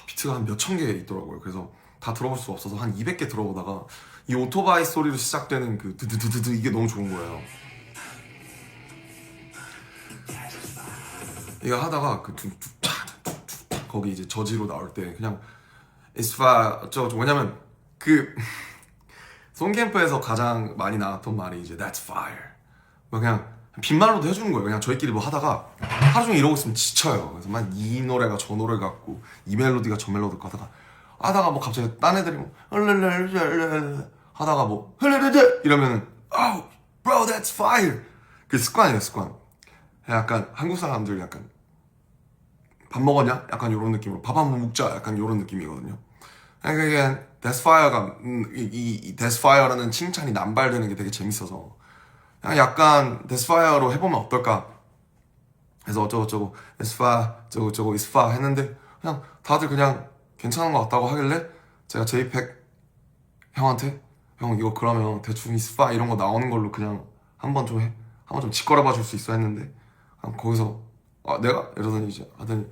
비트가 한 몇천 개 있더라고요. 그래서 다 들어볼 수가 없어서 한 200개 들어보다가 이 오토바이 소리로 시작되는 그 드드드드드 이게 너무 좋은 거예요. 이거 하다가 그 툭툭 거기 이제 저지로 나올 때 그냥 It's fire 왜냐면 그 송캠프에서 가장 많이 나왔던 말이 이제 That's fire. 뭐 그냥 빈말로도 해주는 거예요. 그냥 저희끼리 뭐 하다가 하루 종일 이러고 있으면 지쳐요. 그래서 막 이 노래가 저 노래 같고 이 멜로디가 저 멜로디 같고 하다가 뭐 갑자기 딴 애들이 뭐 하다가 뭐 이러면은 Oh bro that's fire. 그 습관이에요, 습관. 약간 한국 사람들 약간 밥 먹었냐? 약간 이런 느낌으로 밥 한번 먹자 약간 이런 느낌이거든요. 그러니까 That's fire가 이 That's fire라는 칭찬이 남발되는 게 되게 재밌어서 그냥 약간 That's fire로 해보면 어떨까? 그래서 어쩌고저쩌고 That's fire 저쩌고 It's fire 했는데 그냥 다들 그냥 괜찮은 것 같다고 하길래 제가 JPEG 형한테 형 이거 그러면 대충 It's fire 이런 거 나오는 걸로 그냥 한번 좀 짓거려봐 줄 수 있어 했는데 거기서 내가? 이러더니 이제 하더니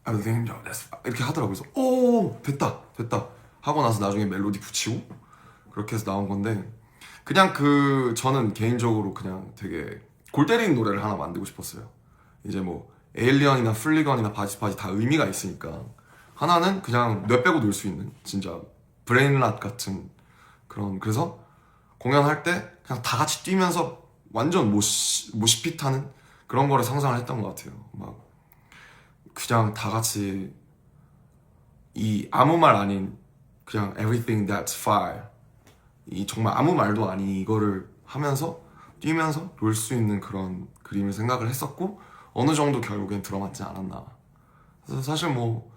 everything that's fire 이렇게 하더라고요. 그래서 오 됐다 하고 나서 나중에 멜로디 붙이고 그렇게 해서 나온 건데 그냥 저는 개인적으로 그냥 되게 골 때리는 노래를 하나 만들고 싶었어요. 이제 뭐 에일리언이나 플리건이나 바지바지 다 의미가 있으니까 하나는 그냥 뇌 빼고 놀 수 있는 진짜 브레인랏 같은 그런 그래서 공연할 때 그냥 다 같이 뛰면서 완전 모시핏하는 그런 거를 상상을 했던 것 같아요. 막 그냥 다 같이 이 아무 말 아닌 그냥 everything that's fire 이 정말 아무 말도 아닌 이거를 하면서 뛰면서 놀 수 있는 그런 그림을 생각을 했었고 어느 정도 결국엔 들어맞지 않았나. 그래서 사실 뭐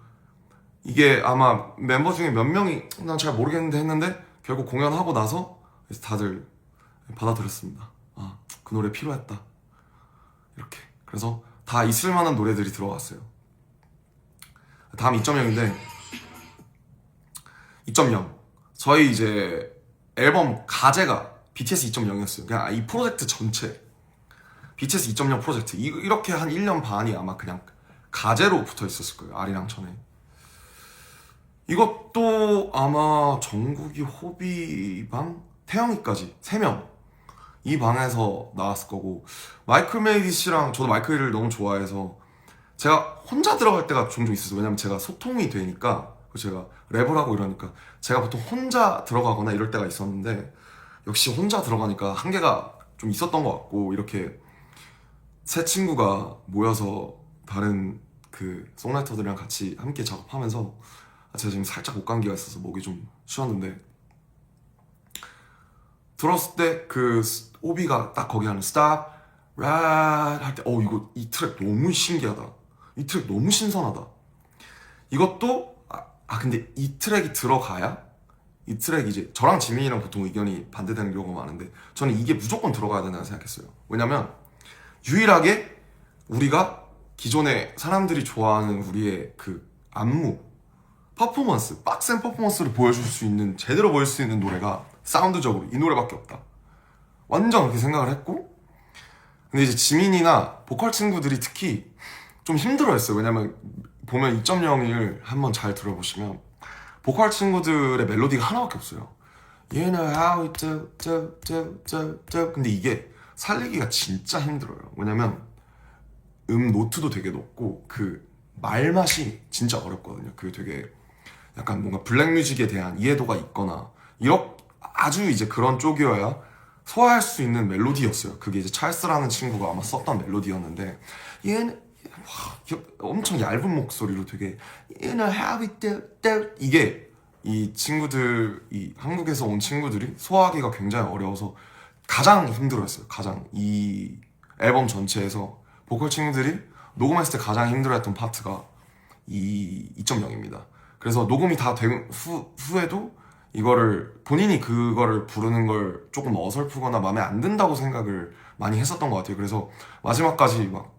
이게 아마 멤버 중에 몇 명이 난 잘 모르겠는데 했는데 결국 공연하고 나서 다들 받아들였습니다. 그 노래 필요했다 이렇게. 그래서 다 있을 만한 노래들이 들어갔어요. 다음 2.0인데 2.0 저희 이제 앨범 가제가 BTS 2.0이었어요. 그냥 이 프로젝트 전체 BTS 2.0 프로젝트 이렇게 한 1년 반이 아마 그냥 가제로 붙어 있었을 거예요. 아리랑 전에. 이것도 아마 정국이, 호비방, 태영이까지 3명 이 방에서 나왔을 거고 마이클 메이디 씨랑 저도 마이클을 너무 좋아해서 제가 혼자 들어갈 때가 종종 있었어요. 왜냐면 제가 소통이 되니까 제가 랩을 하고 이러니까 제가 보통 혼자 들어가거나 이럴 때가 있었는데 역시 혼자 들어가니까 한계가 좀 있었던 것 같고 이렇게 세 친구가 모여서 다른 그 송라이터들이랑 같이 함께 작업하면서 제가 지금 살짝 목감기가 있어서 목이 좀 쉬었는데 들었을 때 그 오비가 딱 거기 하는 Stop Right 할 때 이거 이 트랙 너무 신기하다. 이 트랙 너무 신선하다. 이것도 근데 이 트랙이 들어가야 이 트랙이 이제 저랑 지민이랑 보통 의견이 반대되는 경우가 많은데 저는 이게 무조건 들어가야 된다고 생각했어요. 왜냐면 유일하게 우리가 기존에 사람들이 좋아하는 우리의 그 안무 퍼포먼스 빡센 퍼포먼스를 보여줄 수 있는 제대로 보여줄 수 있는 노래가 사운드적으로 이 노래밖에 없다. 완전 그렇게 생각을 했고 근데 이제 지민이나 보컬 친구들이 특히 좀 힘들어했어요. 왜냐면 보면 2.0을 한번 잘 들어보시면 보컬 친구들의 멜로디가 하나밖에 없어요. You know how it do. 근데 이게 살리기가 진짜 힘들어요. 왜냐면 노트도 되게 높고 그 말맛이 진짜 어렵거든요. 그게 되게 약간 뭔가 블랙뮤직에 대한 이해도가 있거나 아주 이제 그런 쪽이어야 소화할 수 있는 멜로디였어요. 그게 이제 찰스라는 친구가 아마 썼던 멜로디였는데 얘는 엄청 얇은 목소리로 되게 You know how it do. 이게 이 친구들 이 한국에서 온 친구들이 소화하기가 굉장히 어려워서 가장 힘들어했어요. 가장 이 앨범 전체에서 보컬 친구들이 녹음했을 때 가장 힘들어했던 파트가 이 2.0입니다. 그래서 녹음이 다 된 후에도 이거를 본인이 그거를 부르는 걸 조금 어설프거나 마음에 안 든다고 생각을 많이 했었던 것 같아요. 그래서 마지막까지 막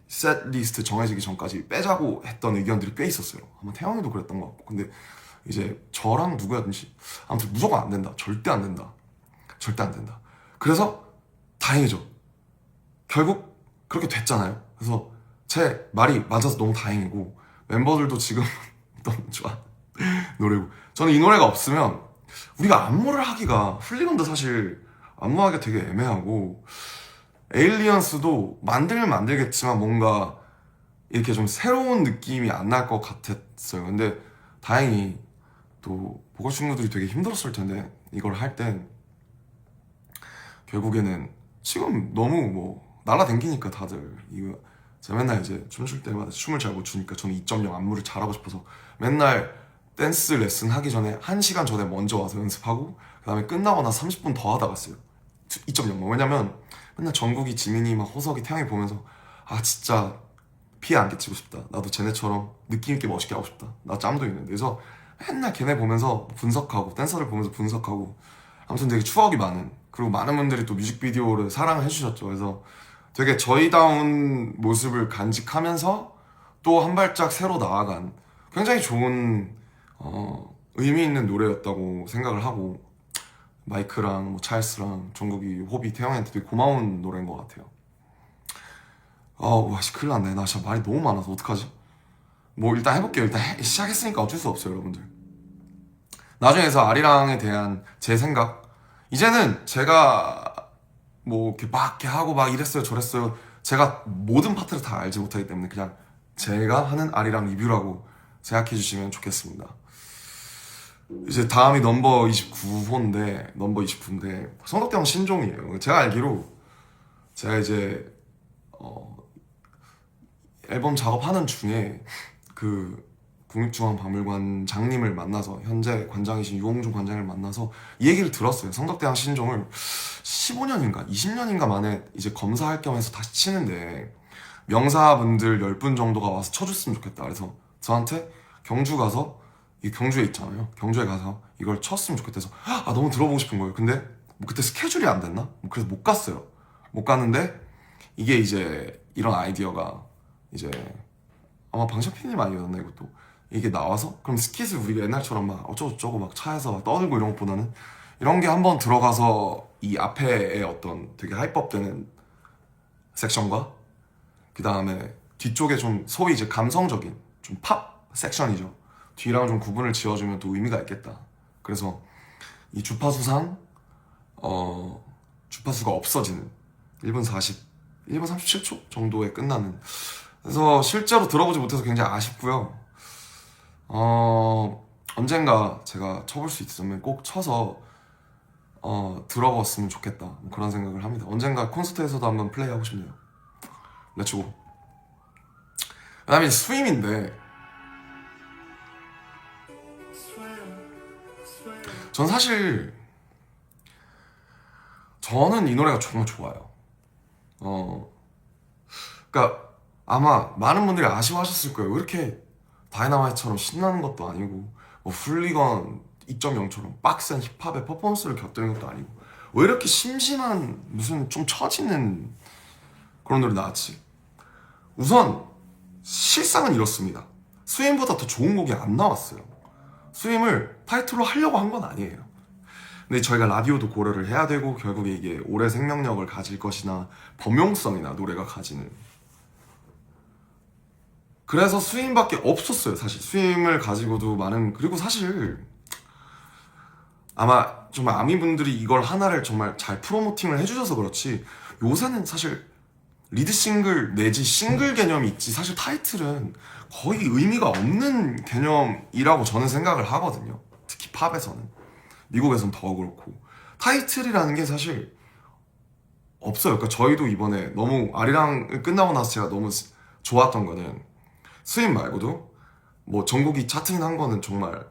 셋 리스트 정해지기 전까지 빼자고 했던 의견들이 꽤 있었어요. 아마 태영이도 그랬던 것 같고 근데 이제 저랑 누구였는지 아무튼 무조건 안 된다. 절대 안 된다. 절대 안 된다. 그래서 다행이죠. 결국 그렇게 됐잖아요. 그래서 제 말이 맞아서 너무 다행이고 멤버들도 지금 너무 좋아 노래고 저는 이 노래가 없으면 우리가 안무를 하기가 훌리건도 사실 안무하기가 되게 애매하고 에일리언스도 만들면 만들겠지만 뭔가 이렇게 좀 새로운 느낌이 안 날 것 같았어요. 근데 다행히 또 보컬 친구들이 되게 힘들었을 텐데 이걸 할 땐 결국에는 지금 너무 뭐 날아다니니까 다들 이거 제가 맨날 이제 춤출 때마다 춤을 잘 못 추니까 저는 2.0 안무를 잘하고 싶어서 맨날 댄스 레슨 하기 전에 1시간 전에 먼저 와서 연습하고 그 다음에 끝나고 나서 30분 더 하다 갔어요. 2.0 왜냐면 맨날 정국이, 지민이, 막 호석이, 태양이 보면서 아 진짜 피해 안 끼치고 싶다. 나도 쟤네처럼 느낌 있게 멋있게 하고 싶다. 나 짬도 있는데. 그래서 맨날 걔네 보면서 분석하고 댄서를 보면서 분석하고 아무튼 되게 추억이 많은 그리고 많은 분들이 또 뮤직비디오를 사랑해 주셨죠. 그래서 되게 저희다운 모습을 간직하면서 또 한 발짝 새로 나아간 굉장히 좋은 의미 있는 노래였다고 생각을 하고 마이크랑 뭐 찰스랑 정국이, 호비, 태영이한테 되게 고마운 노래인 것 같아요. 와, 큰일 났네. 나 진짜 말이 너무 많아서 어떡하지? 뭐 일단 해볼게요. 일단 시작했으니까 어쩔 수 없어요, 여러분들. 나중에서 아리랑에 대한 제 생각 이제는 제가 뭐 이렇게 막 이렇게 하고 막 이랬어요 저랬어요 제가 모든 파트를 다 알지 못하기 때문에 그냥 제가 하는 아리랑 리뷰라고 생각해 주시면 좋겠습니다. 이제 다음이 넘버 29인데 성덕대왕 신종이에요. 제가 알기로 제가 이제 앨범 작업하는 중에 그 국립중앙박물관장님을 만나서 현재 관장이신 유홍준 관장을 만나서 이 얘기를 들었어요. 성덕대왕 신종을 15년인가 20년인가 만에 이제 검사할 겸 해서 다시 치는데 명사분들 10분 정도가 와서 쳐줬으면 좋겠다. 그래서 저한테 경주 가서 이 경주에 있잖아요. 경주에 가서 이걸 쳤으면 좋겠다 해서 너무 들어보고 싶은 거예요. 근데 뭐 그때 스케줄이 안 됐나? 그래서 못 갔어요. 못 갔는데 이게 이제 이런 아이디어가 이제 아마 방샤피님 아니었나 이것도 이게 나와서 그럼 스킷을 우리가 옛날처럼 막 어쩌고저쩌고 막 차에서 막 떠들고 이런 것보다는 이런 게 한번 들어가서 이 앞에의 어떤 되게 하이법되는 섹션과 그 다음에 뒤쪽에 좀 소위 이제 감성적인 좀 팝 섹션이죠. 뒤랑 좀 구분을 지어주면 또 의미가 있겠다. 그래서 이 주파수상 주파수가 없어지는 1분 37초 정도에 끝나는 그래서 실제로 들어보지 못해서 굉장히 아쉽고요. 언젠가 제가 쳐볼 수 있으면 꼭 쳐서 들어봤으면 좋겠다 뭐 그런 생각을 합니다. 언젠가 콘서트에서도 한번 플레이하고 싶네요. 렛츠고. 그 다음에 스윙인데 전 사실 저는 이 노래가 정말 좋아요. 그러니까 아마 많은 분들이 아쉬워하셨을 거예요. 왜 이렇게 다이너마이트처럼 신나는 것도 아니고 뭐 훌리건 2.0처럼 빡센 힙합의 퍼포먼스를 곁들인 것도 아니고 왜 이렇게 심심한 무슨 좀 처지는 그런 노래 나왔지? 우선 실상은 이렇습니다. 스윙보다 더 좋은 곡이 안 나왔어요. 스윙을 타이틀로 하려고 한 건 아니에요. 근데 저희가 라디오도 고려를 해야 되고 결국에 이게 오래 생명력을 가질 것이나 범용성이나 노래가 가지는 그래서 스윙밖에 없었어요. 사실 스윙을 가지고도 많은 그리고 사실 아마 정말 아미분들이 이걸 하나를 정말 잘 프로모팅을 해주셔서 그렇지 요새는 사실 리드 싱글 내지 싱글 개념이 있지 사실 타이틀은 거의 의미가 없는 개념이라고 저는 생각을 하거든요. 특히 팝에서는 미국에서는 더 그렇고 타이틀이라는 게 사실 없어요. 그러니까 저희도 이번에 너무 아리랑 끝나고 나서 제가 너무 좋았던 거는 스윙 말고도 뭐 전곡이 차트인 한 거는 정말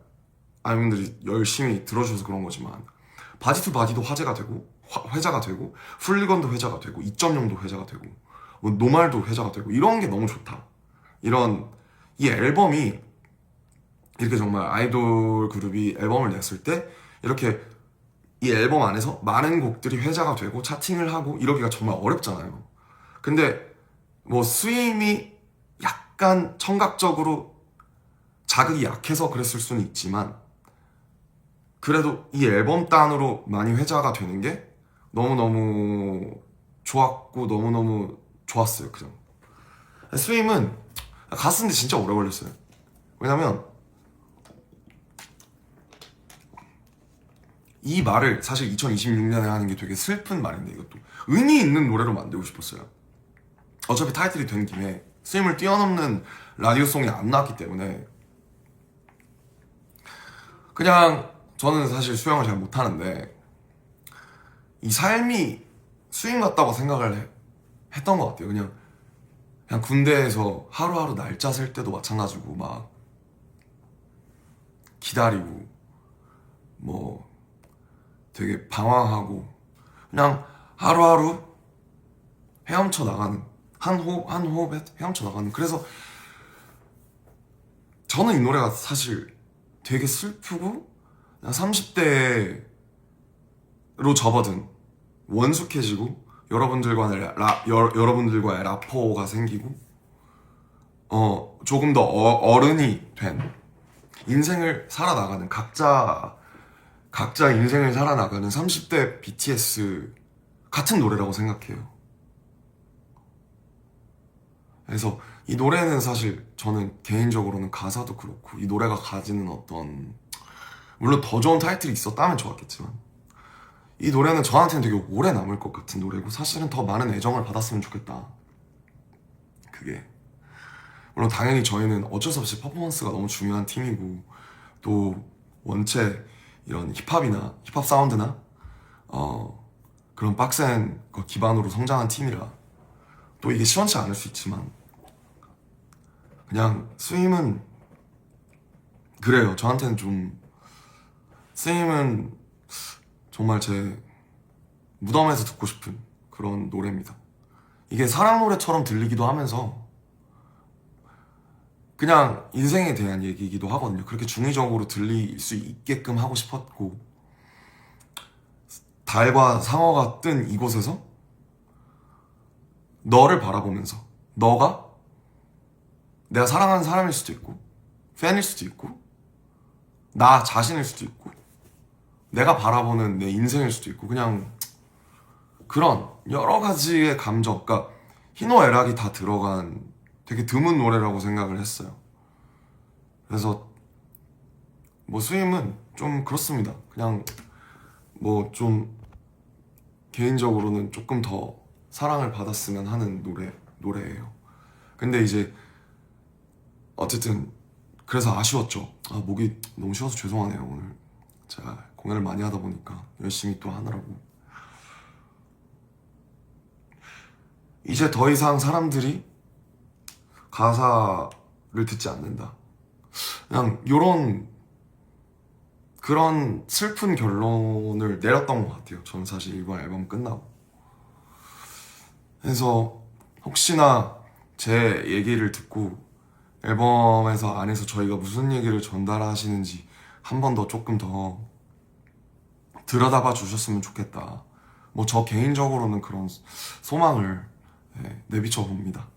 아미분들이 열심히 들어주셔서 그런 거지만 바디 투 바디도 화제가 되고 회자가 되고 훌리건도 회자가 되고 2.0도 회자가 되고 뭐 노말도 회자가 되고 이런 게 너무 좋다. 이런 이 앨범이 이렇게 정말 아이돌 그룹이 앨범을 냈을 때 이렇게 이 앨범 안에서 많은 곡들이 회자가 되고 차팅을 하고 이러기가 정말 어렵잖아요. 근데 뭐 스윙이 약간 청각적으로 자극이 약해서 그랬을 수는 있지만 그래도 이 앨범 단으로 많이 회자가 되는 게 너무너무 좋았고 너무너무 좋았어요. 그죠? 스윙은 갔는데 진짜 오래 걸렸어요. 왜냐면 이 말을 사실 2026년에 하는 게 되게 슬픈 말인데 이것도 의미 있는 노래로 만들고 싶었어요. 어차피 타이틀이 된 김에 스윙을 뛰어넘는 라디오송이 안 나왔기 때문에 그냥 저는 사실 수영을 잘 못하는데 이 삶이 스윙 같다고 생각을 했던 것 같아요. 그냥 군대에서 하루하루 날짜 셀 때도 마찬가지고 막 기다리고 뭐 되게 방황하고 그냥 하루하루 헤엄쳐 나가는 한 호흡 한 호흡에 헤엄쳐 나가는. 그래서 저는 이 노래가 사실 되게 슬프고 30대로 접어든 원숙해지고 여러분들과의 라포가 생기고 조금 더 어른이 된 인생을 살아나가는 각자 인생을 살아나가는 30대 BTS 같은 노래라고 생각해요. 그래서 이 노래는 사실 저는 개인적으로는 가사도 그렇고 이 노래가 가지는 어떤 물론 더 좋은 타이틀이 있었다면 좋았겠지만 이 노래는 저한테는 되게 오래 남을 것 같은 노래고 사실은 더 많은 애정을 받았으면 좋겠다. 그게 물론 당연히 저희는 어쩔 수 없이 퍼포먼스가 너무 중요한 팀이고 또 원체 이런 힙합 사운드나 그런 빡센 거 기반으로 성장한 팀이라 또 이게 시원치 않을 수 있지만 그냥 스윙은 그래요. 저한테는 좀 스윙은 정말 제 무덤에서 듣고 싶은 그런 노래입니다. 이게 사랑 노래처럼 들리기도 하면서 그냥 인생에 대한 얘기이기도 하거든요. 그렇게 중의적으로 들릴 수 있게끔 하고 싶었고 달과 상어가 뜬 이곳에서 너를 바라보면서 너가 내가 사랑하는 사람일 수도 있고 팬일 수도 있고 나 자신일 수도 있고 내가 바라보는 내 인생일 수도 있고 그냥 그런 여러 가지의 감정, 그러니까 희노애락이 다 들어간 되게 드문 노래라고 생각을 했어요. 그래서 뭐 스윙은 좀 그렇습니다. 그냥 뭐 좀 개인적으로는 조금 더 사랑을 받았으면 하는 노래예요. 근데 이제 어쨌든 그래서 아쉬웠죠. 목이 너무 쉬어서 죄송하네요. 오늘 제가 공연을 많이 하다 보니까 열심히 또 하느라고. 이제 더 이상 사람들이 가사를 듣지 않는다. 그냥 그런 슬픈 결론을 내렸던 것 같아요. 저는 사실 이번 앨범 끝나고. 그래서 혹시나 제 얘기를 듣고 앨범에서 안에서 저희가 무슨 얘기를 전달하시는지 한 번 더 조금 더 들여다봐 주셨으면 좋겠다. 뭐 저 개인적으로는 그런 소망을 내비쳐 봅니다.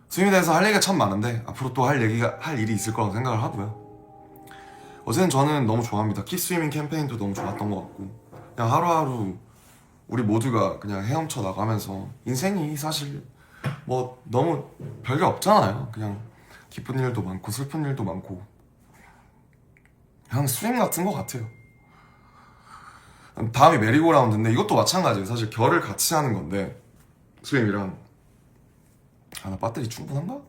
스윙에 대해서 할 얘기가 참 많은데 앞으로 또 할 일이 있을 거라고 생각을 하고요. 어제는 저는 너무 좋아합니다. 킵 스위밍 캠페인도 너무 좋았던 것 같고 그냥 하루하루 우리 모두가 그냥 헤엄쳐 나가면서 인생이 사실 뭐 너무 별게 없잖아요. 그냥 기쁜 일도 많고 슬픈 일도 많고 그냥 스윙 같은 것 같아요. 다음이 메리고라운드인데 이것도 마찬가지예요. 사실 결을 같이 하는 건데 스윙이랑 나 배터리 충분한가?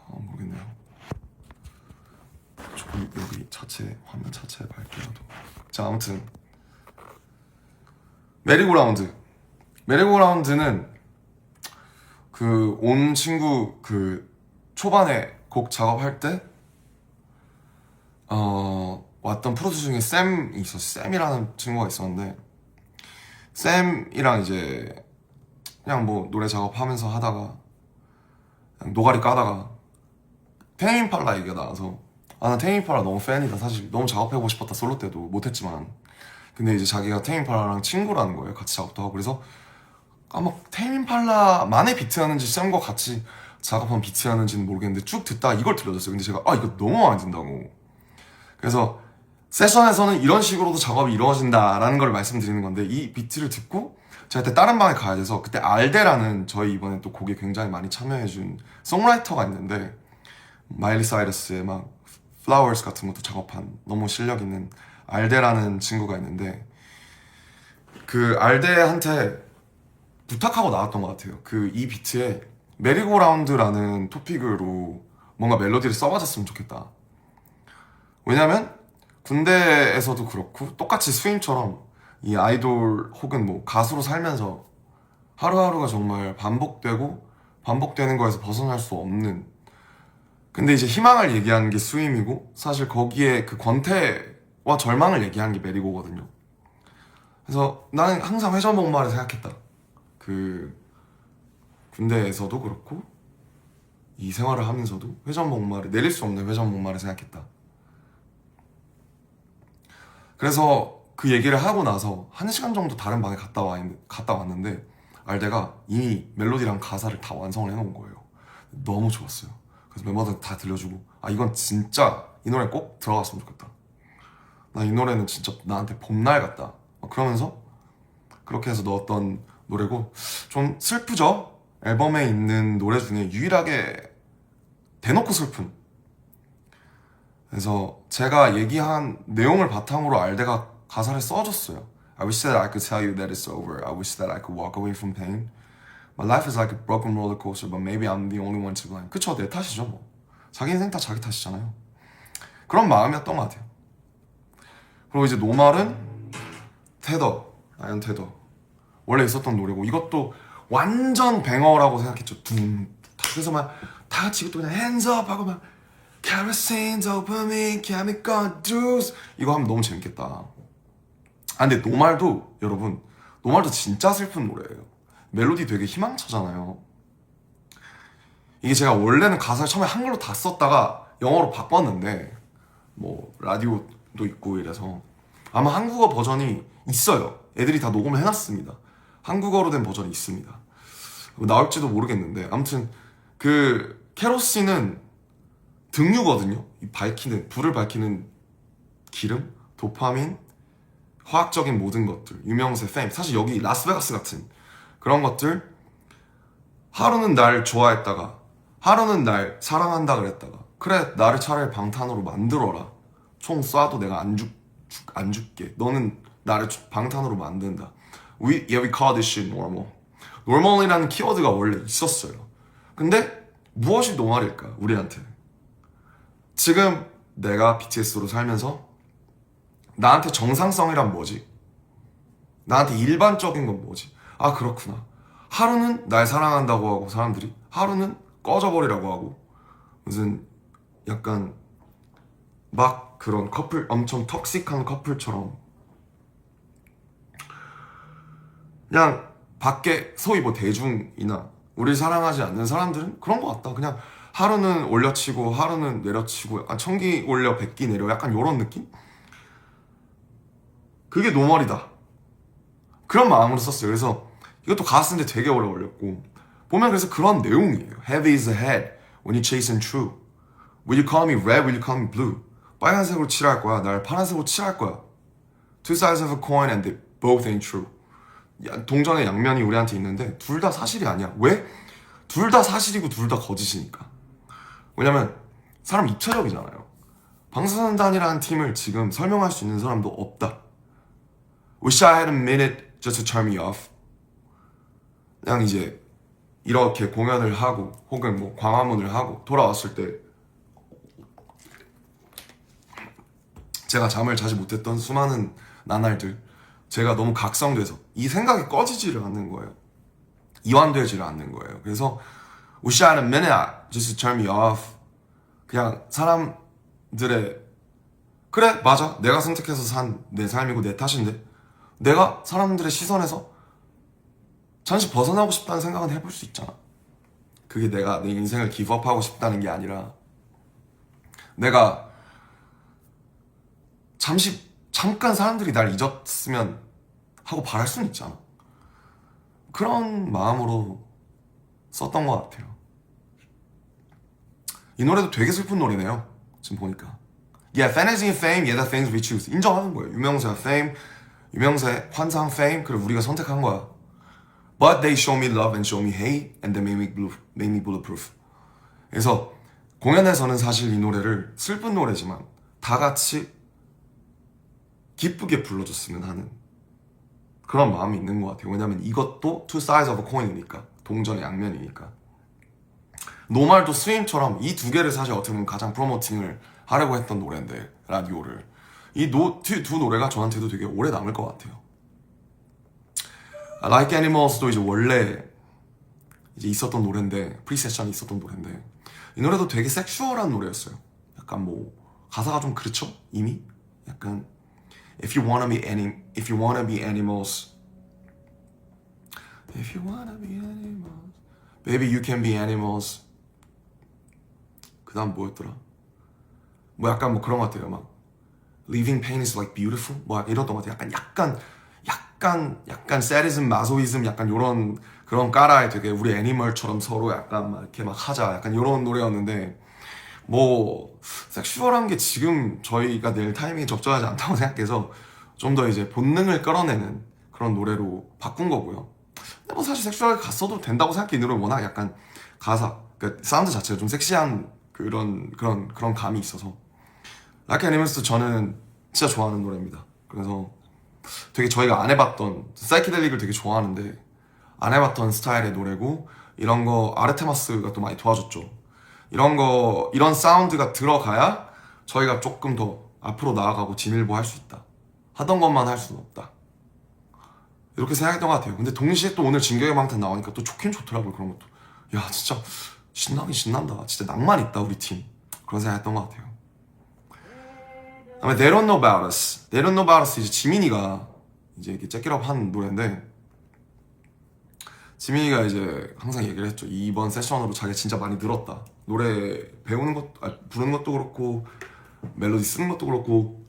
모르겠네요. 조금 여기 화면 자체에 밝게라도. 자, 아무튼 메리고라운드는 그 온 친구 그 초반에 곡 작업할 때 왔던 프로듀서 중에 쌤이 있었어요. 쌤이라는 친구가 있었는데 쌤이랑 이제 그냥 뭐 노래 작업하면서 하다가 그냥 노가리 까다가 테임 임팔라 얘기가 나와서 난 테임 임팔라 너무 팬이다. 사실 너무 작업해보고 싶었다. 솔로 때도 못했지만 근데 이제 자기가 테임 임팔라랑 친구라는 거예요. 같이 작업도 하고 그래서 막 테임 임팔라만의 비트였는지 쌤과 같이 작업한 비트였는지는 모르겠는데 쭉 듣다가 이걸 들려줬어요. 근데 제가 이거 너무 마음에 든다고. 그래서 세션에서는 이런 식으로도 작업이 이루어진다라는 걸 말씀드리는 건데, 이 비트를 듣고 제가 그때 다른 방에 가야 돼서, 그때 알데라는 저희 이번에 또 곡에 굉장히 많이 참여해준 송라이터가 있는데, 마일리 사이러스의 막 플라워스 같은 것도 작업한 너무 실력 있는 알데라는 친구가 있는데, 그 알데한테 부탁하고 나왔던 것 같아요. 그 이 비트에 메리고라운드라는 토픽으로 뭔가 멜로디를 써봐줬으면 좋겠다. 왜냐면 군대에서도 그렇고 똑같이 스윙처럼 이 아이돌 혹은 뭐 가수로 살면서 하루하루가 정말 반복되는 거에서 벗어날 수 없는, 근데 이제 희망을 얘기하는 게 스윙이고, 사실 거기에 그 권태와 절망을 얘기하는 게 메리고거든요. 그래서 나는 항상 회전목마를 생각했다. 그 군대에서도 그렇고 이 생활을 하면서도 회전목마를, 내릴 수 없는 회전목마를 생각했다. 그래서 그 얘기를 하고 나서 1시간 정도 다른 방에 갔다 왔는데 알데가 이미 멜로디랑 가사를 다 완성을 해놓은 거예요. 너무 좋았어요. 그래서 멤버들 다 들려주고, 이건 진짜 이 노래 꼭 들어갔으면 좋겠다. 나 이 노래는 진짜 나한테 봄날 같다. 그러면서 그렇게 해서 넣었던 노래고, 좀 슬프죠? 앨범에 있는 노래 중에 유일하게 대놓고 슬픈. 그래서 제가 얘기한 내용을 바탕으로 알데가 가사를 써줬어요. I wish that I could tell you that it's over. I wish that I could walk away from pain. My life is like a broken roller coaster, but maybe I'm the only one to blame. 그쵸, 내 탓이죠 뭐. 자기 인생 다 자기 탓이잖아요. 그런 마음이었던 것 같아요. 그리고 이제 노말은 아이언 테더 원래 있었던 노래고, 이것도 완전 뱅어라고 생각했죠. 그래서 막 다 같이 이것도 그냥 hands up 하고 막 kerosene, dopamine, chemical juice 이거 하면 너무 재밌겠다. 근데 노말도 여러분, 노말도 진짜 슬픈 노래예요. 멜로디 되게 희망차잖아요. 이게 제가 원래는 가사를 처음에 한글로 다 썼다가 영어로 바꿨는데, 뭐 라디오도 있고 이래서 아마 한국어 버전이 있어요. 애들이 다 녹음을 해놨습니다. 한국어로 된 버전이 있습니다. 나올지도 모르겠는데, 아무튼 그 케로신은 등유거든요. 이 불을 밝히는 기름, 도파민, 화학적인 모든 것들, 유명세, 페임, 사실 여기 라스베가스 같은 그런 것들. 하루는 날 좋아했다가, 하루는 날 사랑한다 그랬다가, 그래 나를 차라리 방탄으로 만들어라. 총 쏴도 내가 안 죽게. 너는 나를 방탄으로 만든다. We call this shit normal. normal이라는 키워드가 원래 있었어요. 근데 무엇이 노말일까 우리한테? 지금 내가 BTS로 살면서 나한테 정상성이란 뭐지? 나한테 일반적인 건 뭐지? 그렇구나. 하루는 날 사랑한다고 하고 사람들이, 하루는 꺼져버리라고 하고, 무슨 약간 막 그런 커플, 엄청 톡식한 커플처럼 그냥 밖에 소위 뭐 대중이나 우리 사랑하지 않는 사람들은 그런 것 같다. 그냥 하루는 올려치고 하루는 내려치고, 약간 천기 올려 백기 내려, 약간 요런 느낌? 그게 노멀이다. 그런 마음으로 썼어요. 그래서 이것도 가사 쓰는데 되게 오래 걸렸고, 보면 그래서 그런 내용이에요. Heavy is the head when you chasing true. Will you call me red? Will you call me blue? 빨간색으로 칠할 거야. 날 파란색으로 칠할 거야. Two sides of a coin and they both ain't true. 동전의 양면이 우리한테 있는데 둘 다 사실이 아니야. 왜? 둘 다 사실이고 둘 다 거짓이니까. 왜냐면 사람 입체적이잖아요. 방탄소년단이라는 팀을 지금 설명할 수 있는 사람도 없다. Wish I had a minute just to turn me off. 그냥 이제 이렇게 공연을 하고 혹은 뭐 광화문을 하고 돌아왔을 때 제가 잠을 자지 못했던 수많은 나날들, 제가 너무 각성돼서 이 생각이 꺼지지를 않는 거예요. 이완되지를 않는 거예요. 그래서 Wish I had a minute just to turn me off. 그냥 사람들의, 그래 맞아, 내가 선택해서 산 내 삶이고 내 탓인데 내가 사람들의 시선에서 잠시 벗어나고 싶다는 생각은 해볼 수 있잖아. 그게 내가 내 인생을 기브업하고 싶다는 게 아니라 내가 잠깐 사람들이 날 잊었으면 하고 바랄 수는 있잖아. 그런 마음으로 썼던 것 같아요. 이 노래도 되게 슬픈 노래네요. 지금 보니까. Yeah, fantasy and fame, yeah, the things we choose. 인정하는 거예요. 유명세와 fame, 유명세, 환상, fame, 그리고 우리가 선택한 거야. But they show me love and show me hate, and they make me bulletproof. 그래서 공연에서는 사실 이 노래를 슬픈 노래지만 다 같이 기쁘게 불러줬으면 하는 그런 마음이 있는 것 같아요. 왜냐면 이것도 two sides of a coin이니까, 동전의 양면이니까. 노말도 스윙처럼 이 두 개를 사실 어떻게 보면 가장 프로모팅을 하려고 했던 노래인데, 라디오를. 이 두 노래가 저한테도 되게 오래 남을 것 같아요. Like Animals도 이제 원래 이제 있었던 노래인데, 프리세션이 있었던 노래인데, 이 노래도 되게 섹슈얼한 노래였어요. 약간 뭐 가사가 좀 그렇죠? 이미 약간 If you wanna be animals, if you wanna be animals, baby you can be animals. 그 다음 뭐였더라? 뭐 약간 뭐 그런 것 같아요. 막 Living pain is like beautiful, 뭐 이랬던 것 같아요. 약간 sadism, masoism, 약간 요런 그런 까라에 되게 우리 애니멀처럼 서로 약간 막 이렇게 막 하자, 약간 요런 노래였는데, 뭐 섹슈얼한 게 지금 저희가 낼 타이밍이 적절하지 않다고 생각해서 좀 더 이제 본능을 끌어내는 그런 노래로 바꾼 거고요. 근데 뭐 사실 섹슈얼하게 갔어도 된다고 생각해. 이 노래는 워낙 약간 가사, 그러니까 사운드 자체가 좀 섹시한 그런 감이 있어서. Like Animals도 저는 진짜 좋아하는 노래입니다. 그래서 되게 저희가 안 해봤던, 사이키델릭을 되게 좋아하는데 안 해봤던 스타일의 노래고, 이런 거 아르테마스가 또 많이 도와줬죠. 이런 사운드가 들어가야 저희가 조금 더 앞으로 나아가고 진일보 할 수 있다. 하던 것만 할 수는 없다. 이렇게 생각했던 것 같아요. 근데 동시에 또 오늘 진격의 방탄 나오니까 또 좋긴 좋더라고요. 그런 것도. 야, 진짜 신나긴 신난다. 진짜 낭만 있다, 우리 팀. 그런 생각했던 것 같아요. 그다음에 They Don't Know About Us. They Don't Know About Us, 이제 지민이가 이제 이렇게 잭기럽 한 노래인데, 지민이가 이제 항상 얘기를 했죠. 이번 세션으로 자기가 진짜 많이 늘었다. 노래 배우는 것, 부르는 것도 그렇고 멜로디 쓰는 것도 그렇고.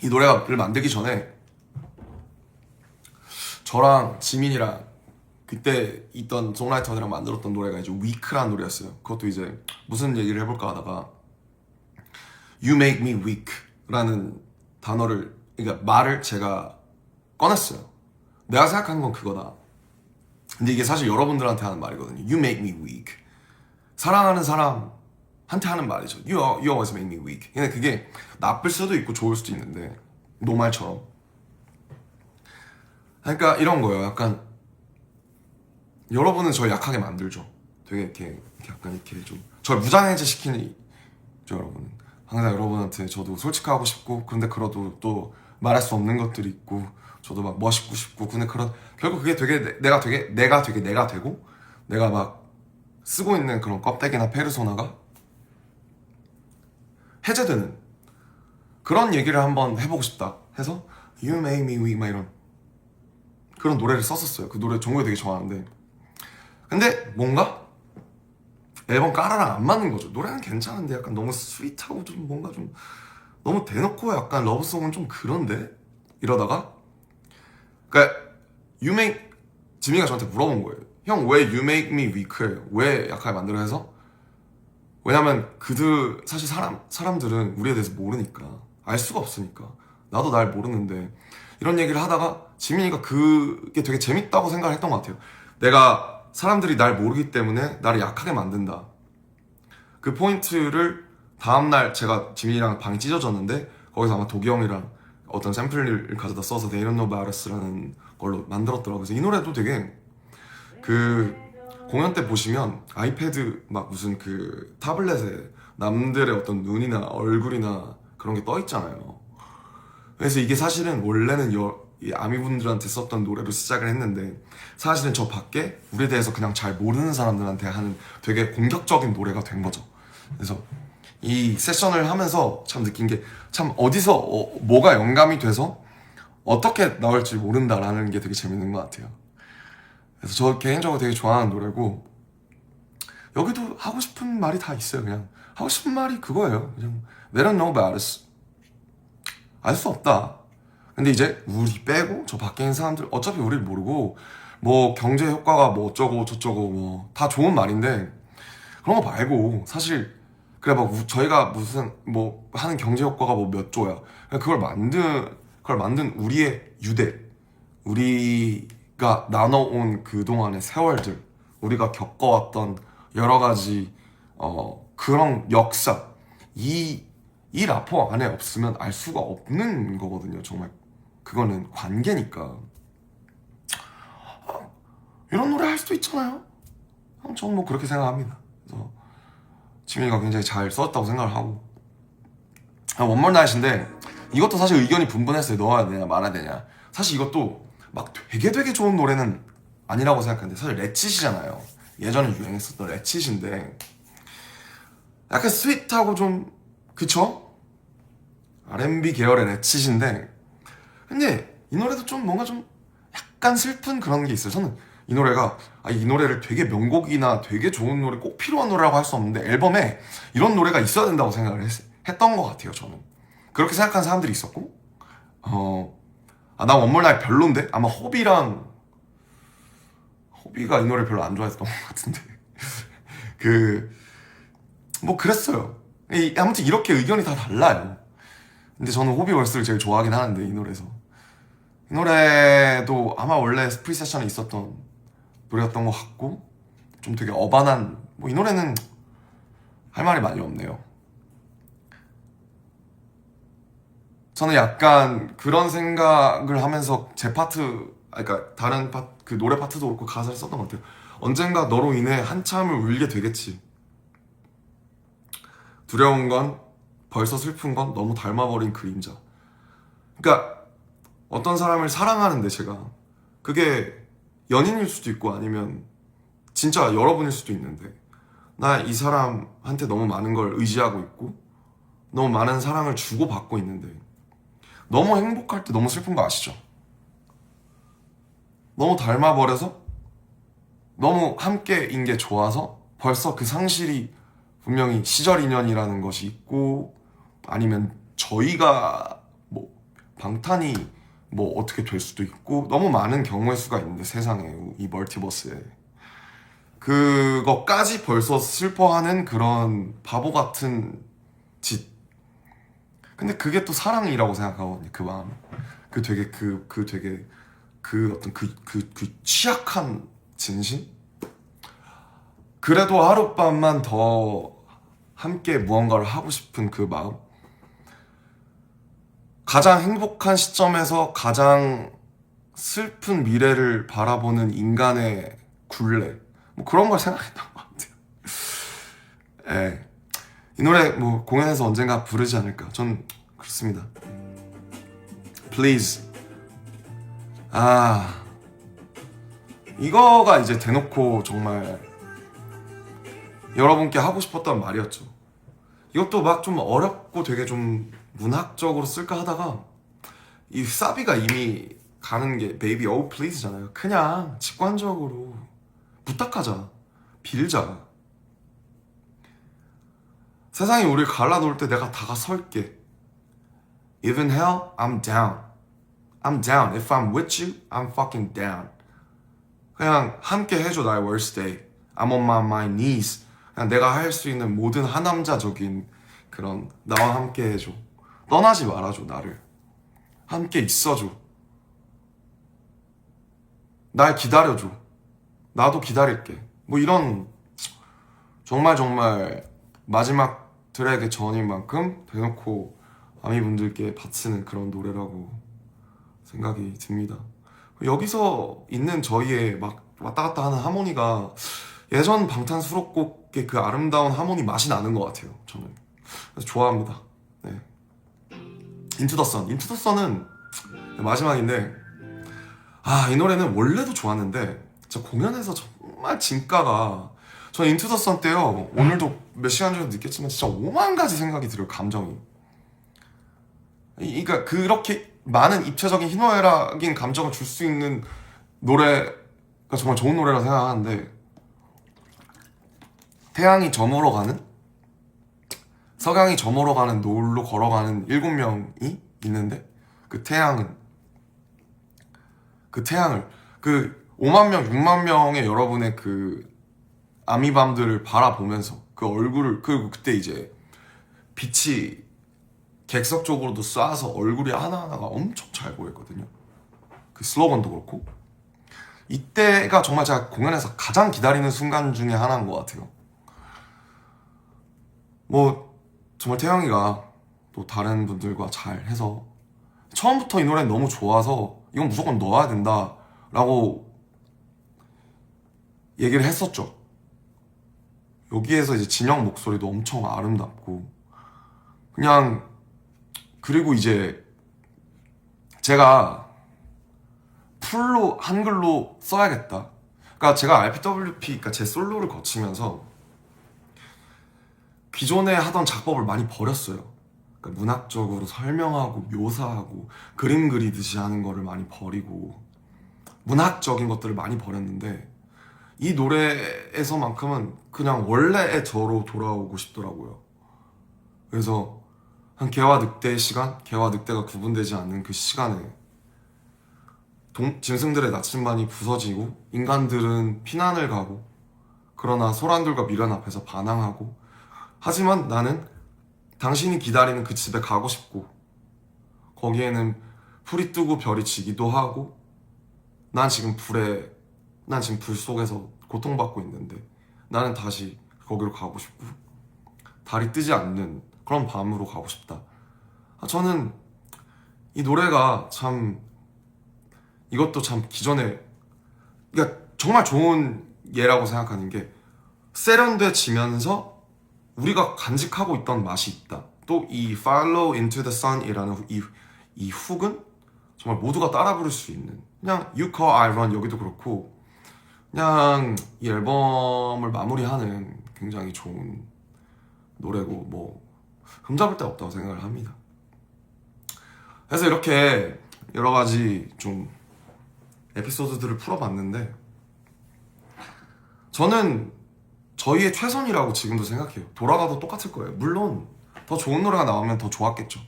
이 노래를 만들기 전에 저랑 지민이랑 그때 있던 송라이터들이랑 만들었던 노래가 이제 Weak라는 노래였어요. 그것도 이제 무슨 얘기를 해볼까 하다가 You make me weak 라는 단어를, 그러니까 말을 제가 꺼냈어요. 내가 생각한 건 그거다. 근데 이게 사실 여러분들한테 하는 말이거든요. You make me weak. 사랑하는 사람한테 하는 말이죠. You always make me weak. 근데 그게 나쁠 수도 있고 좋을 수도 있는데, 노말처럼. 그러니까 이런 거예요. 약간 여러분은 저 약하게 만들죠. 되게 이렇게 약간 이렇게 좀 저를 무장해제 시키는 여러분은. 항상 여러분한테 저도 솔직하고 싶고, 근데 그래도 또 말할 수 없는 것들이 있고, 저도 막 멋있고 싶고, 근데 결국 그게 되게 내가 되고, 내가 막 쓰고 있는 그런 껍데기나 페르소나가 해제되는 그런 얘기를 한번 해보고 싶다 해서 You make me weak, 막 이런 그런 노래를 썼었어요. 그 노래 정국이 되게 좋아하는데, 근데 뭔가 앨범 까라랑 안 맞는 거죠. 노래는 괜찮은데 약간 너무 스윗하고 좀 뭔가 좀 너무 대놓고 약간 러브송은 좀 그런데, 이러다가 그러니까 지민이가 저한테 물어본 거예요. 형 왜 You make me weak해요? 왜 약하게 만들어? 해서 왜냐면 사실 사람들은 우리에 대해서 모르니까, 알 수가 없으니까. 나도 날 모르는데, 이런 얘기를 하다가 지민이가 그게 되게 재밌다고 생각을 했던 것 같아요. 내가 사람들이 날 모르기 때문에 나를 약하게 만든다. 그 포인트를 다음날 제가 지민이랑 방이 찢어졌는데, 거기서 아마 도기 형이랑 어떤 샘플을 가져다 써서 They Don't Know About Us라는 걸로 만들었더라고요. 그래서 이 노래도 되게 그 공연 때 보시면 아이패드 막 무슨 그 타블렛에 남들의 어떤 눈이나 얼굴이나 그런 게 떠 있잖아요. 그래서 이게 사실은 원래는 이 아미분들한테 썼던 노래로 시작을 했는데, 사실은 저 밖에 우리에 대해서 그냥 잘 모르는 사람들한테 하는 되게 공격적인 노래가 된 거죠. 그래서 이 세션을 하면서 참 느낀 게, 참 어디서 뭐가 영감이 돼서 어떻게 나올지 모른다라는 게 되게 재밌는 것 같아요. 그래서 저 개인적으로 되게 좋아하는 노래고, 여기도 하고 싶은 말이 다 있어요. 그냥 하고 싶은 말이 그거예요. 그냥 They don't know about us. 알 수 없다. 근데 이제 우리 빼고 저 밖에 있는 사람들 어차피 우리를 모르고, 뭐 경제 효과가 뭐 어쩌고 저쩌고 뭐 다 좋은 말인데 그런 거 말고 사실 그래 막 저희가 무슨 뭐 하는 경제 효과가 뭐 몇 조야. 그걸 만든 우리의 유대, 우리가 나눠온 그동안의 세월들, 우리가 겪어왔던 여러 가지 그런 역사, 이 라포 안에 없으면 알 수가 없는 거거든요. 정말 그거는 관계니까. 이런 노래 할 수도 있잖아요. 저는 뭐 그렇게 생각합니다. 그래서 지민이가 굉장히 잘 썼다고 생각을 하고. 원몰 나잇인데 이것도 사실 의견이 분분했어요. 넣어야 되냐 말아야 되냐. 사실 이것도 막 되게 좋은 노래는 아니라고 생각하는데 사실 레치시잖아요. 예전에 유행했었던 레치시인데 약간 스윗하고 좀 그쵸? R&B 계열의 레치시인데 근데 이 노래도 좀 뭔가 좀 약간 슬픈 그런 게 있어요. 저는 이 노래가 이 노래를 되게 명곡이나 되게 좋은 노래 꼭 필요한 노래라고 할 수 없는데 앨범에 이런 노래가 있어야 된다고 생각을 했던 것 같아요. 저는 그렇게 생각하는 사람들이 있었고 나 원몰 나잇 별론데 아마 호비가 이 노래 별로 안 좋아했던 것 같은데 뭐 그랬어요. 아무튼 이렇게 의견이 다 달라요. 근데 저는 호비 월스를 제일 좋아하긴 하는데 이 노래에서 이 노래도 아마 원래 프리세션에 있었던 노래였던 것 같고 좀 되게 어반한 뭐 이 노래는 할 말이 많이 없네요. 저는 약간 그런 생각을 하면서 제 파트 그러니까 다른 그 노래 파트도 그렇고 가사를 썼던 것 같아요. 언젠가 너로 인해 한참을 울게 되겠지. 두려운 건 벌써 슬픈 건 너무 닮아버린 그림자. 그러니까 어떤 사람을 사랑하는데 제가 그게 연인일 수도 있고 아니면 진짜 여러분일 수도 있는데 나 이 사람한테 너무 많은 걸 의지하고 있고 너무 많은 사랑을 주고받고 있는데 너무 행복할 때 너무 슬픈 거 아시죠? 너무 닮아버려서 너무 함께인 게 좋아서 벌써 그 상실이 분명히 시절 인연이라는 것이 있고 아니면 저희가 뭐 방탄이 뭐 어떻게 될 수도 있고 너무 많은 경우의 수가 있는데 세상에 이 멀티버스에 그것까지 벌써 슬퍼하는 그런 바보 같은 짓. 근데 그게 또 사랑이라고 생각하거든요. 그 마음. 그 어떤 그 취약한 진심? 그래도 하룻밤만 더 함께 무언가를 하고 싶은 그 마음. 가장 행복한 시점에서 가장 슬픈 미래를 바라보는 인간의 굴레. 뭐 그런 걸 생각했던 것 같아요. 예. 이 노래 뭐 공연에서 언젠가 부르지 않을까. 전 그렇습니다. Please. 이거가 이제 대놓고 정말 여러분께 하고 싶었던 말이었죠. 이것도 막 좀 어렵고 되게 좀 문학적으로 쓸까 하다가 이 사비가 이미 가는 게 Baby Oh Please잖아요. 그냥 직관적으로 부탁하자. 빌자. 세상이 우리를 갈라놓을 때 내가 다가설게. Even hell, I'm down. I'm down. If I'm with you, I'm fucking down. 그냥 함께 해줘 나의 worst day. I'm on my knees. 그냥 내가 할 수 있는 모든 하남자적인 그런 나와 함께 해줘. 떠나지 말아줘 나를. 함께 있어줘. 날 기다려줘. 나도 기다릴게. 뭐 이런 정말 마지막 트랙의 전인 만큼 대놓고 아미분들께 바치는 그런 노래라고 생각이 듭니다. 여기서 있는 저희의 막 왔다 갔다 하는 하모니가 예전 방탄 수록곡의 그 아름다운 하모니 맛이 나는 것 같아요. 저는 그래서 좋아합니다. 네. 인투 더 선. 인투 더 선은 마지막인데 이 노래는 원래도 좋았는데 저 공연에서 정말 진가가 저 인투 더 선 때요 오늘도 몇 시간 전에 느꼈지만 진짜 5만 가지 생각이 들어요. 감정이. 그러니까 그렇게 많은 입체적인 희노애락인 감정을 줄 수 있는 노래가 정말 좋은 노래라고 생각하는데 태양이 저물어 가는 석양이 저물어 가는 노을로 걸어가는 7명이 있는데 그 태양을 그 5만 명, 6만 명의 여러분의 그 아미밤들을 바라보면서 그 얼굴을, 그리고 그때 이제 빛이 객석 쪽으로도 쏴서 얼굴이 하나하나가 엄청 잘 보였거든요. 그 슬로건도 그렇고. 이때가 정말 제가 공연에서 가장 기다리는 순간 중에 하나인 것 같아요. 뭐 정말 태영이가 또 다른 분들과 잘 해서 처음부터 이 노래는 너무 좋아서 이건 무조건 넣어야 된다 라고 얘기를 했었죠. 여기에서 이제 진영 목소리도 엄청 아름답고 그냥, 그리고 이제 제가 풀로 한글로 써야겠다. 그러니까 제가 RPWP, 그러니까 제 솔로를 거치면서 기존에 하던 작법을 많이 버렸어요. 그러니까 문학적으로 설명하고 묘사하고 그림 그리듯이 하는 거를 많이 버리고 문학적인 것들을 많이 버렸는데 이 노래에서만큼은 그냥 원래의 저로 돌아오고 싶더라고요. 그래서 한 개와 늑대의 시간, 개와 늑대가 구분되지 않는 그 시간에 짐승들의 나침반이 부서지고 인간들은 피난을 가고 그러나 소란들과 미련 앞에서 반항하고 하지만 나는 당신이 기다리는 그 집에 가고 싶고 거기에는 불이 뜨고 별이 지기도 하고 난 지금 불 속에서 고통받고 있는데 나는 다시 거기로 가고 싶고 달이 뜨지 않는 그런 밤으로 가고 싶다. 저는 이 노래가 참, 이것도 참 기존에, 그러니까 정말 좋은 예라고 생각하는 게 세련돼지면서 우리가 간직하고 있던 맛이 있다. 또 이 Follow Into the Sun이라는 이 훅은 정말 모두가 따라 부를 수 있는, 그냥 You Call I Run 여기도 그렇고 그냥 이 앨범을 마무리하는 굉장히 좋은 노래고 뭐 흠잡을 데 없다고 생각을 합니다. 그래서 이렇게 여러 가지 좀 에피소드들을 풀어봤는데 저는 저희의 최선이라고 지금도 생각해요. 돌아가도 똑같을 거예요. 물론 더 좋은 노래가 나오면 더 좋았겠죠.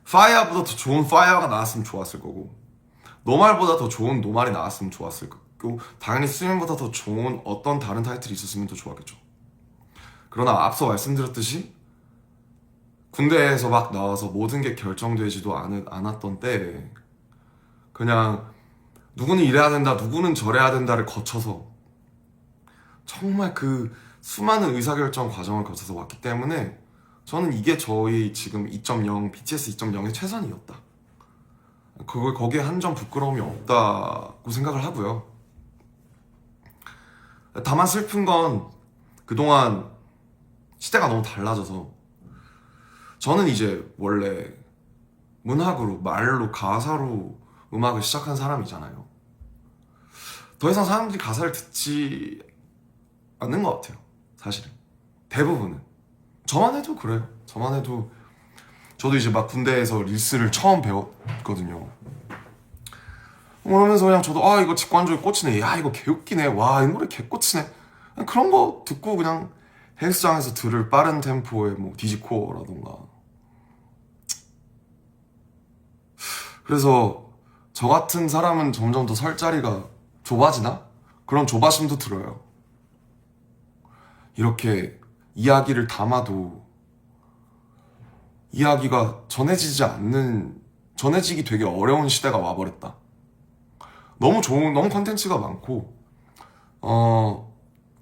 파이어보다 더 좋은 파이어가 나왔으면 좋았을 거고 노말보다 더 좋은 노말이 나왔으면 좋았을 거고 당연히 스윙보다 더 좋은 어떤 다른 타이틀이 있었으면 더 좋았겠죠. 그러나 앞서 말씀드렸듯이 군대에서 막 나와서 모든 게 결정되지도 않았던 때에 그냥 누구는 이래야 된다, 누구는 저래야 된다를 거쳐서 정말 그 수많은 의사결정 과정을 거쳐서 왔기 때문에 저는 이게 저희 지금 2.0, BTS 2.0의 최선이었다. 거기에 한 점 부끄러움이 없다고 생각을 하고요. 다만 슬픈 건 그동안 시대가 너무 달라져서 저는 이제 원래 문학으로, 말로, 가사로 음악을 시작한 사람이잖아요. 더 이상 사람들이 가사를 듣지 않는 것 같아요. 사실은 대부분은. 저만 해도 그래요. 저만 해도 저도 이제 막 군대에서 릴스를 처음 배웠거든요. 그러면서 그냥 저도 이거 직관적이 꽂히네, 야 이거 개웃기네, 와 이 노래 개꽂히네, 그런 거 듣고 그냥 헬스장에서 들을 빠른 템포의 뭐 디지코어라던가. 그래서 저 같은 사람은 점점 더 설 자리가 좁아지나? 그런 조바심도 들어요. 이렇게 이야기를 담아도 이야기가 전해지기 되게 어려운 시대가 와버렸다. 너무 컨텐츠가 많고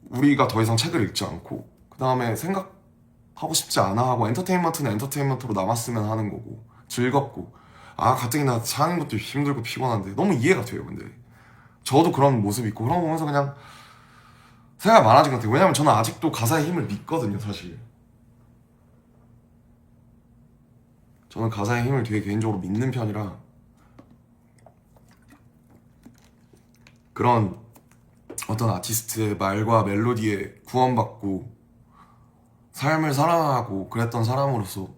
우리가 더 이상 책을 읽지 않고 그 다음에 생각하고 싶지 않아 하고 엔터테인먼트는 엔터테인먼트로 남았으면 하는 거고 즐겁고 가뜩이 나 사는 것도 힘들고 피곤한데 너무 이해가 돼요. 근데 저도 그런 모습이 있고 그런 거 보면서 그냥 생각이 많아진 것 같아요. 왜냐면 저는 아직도 가사의 힘을 믿거든요. 사실 저는 가사의 힘을 되게 개인적으로 믿는 편이라 그런 어떤 아티스트의 말과 멜로디에 구원받고 삶을 사랑하고 그랬던 사람으로서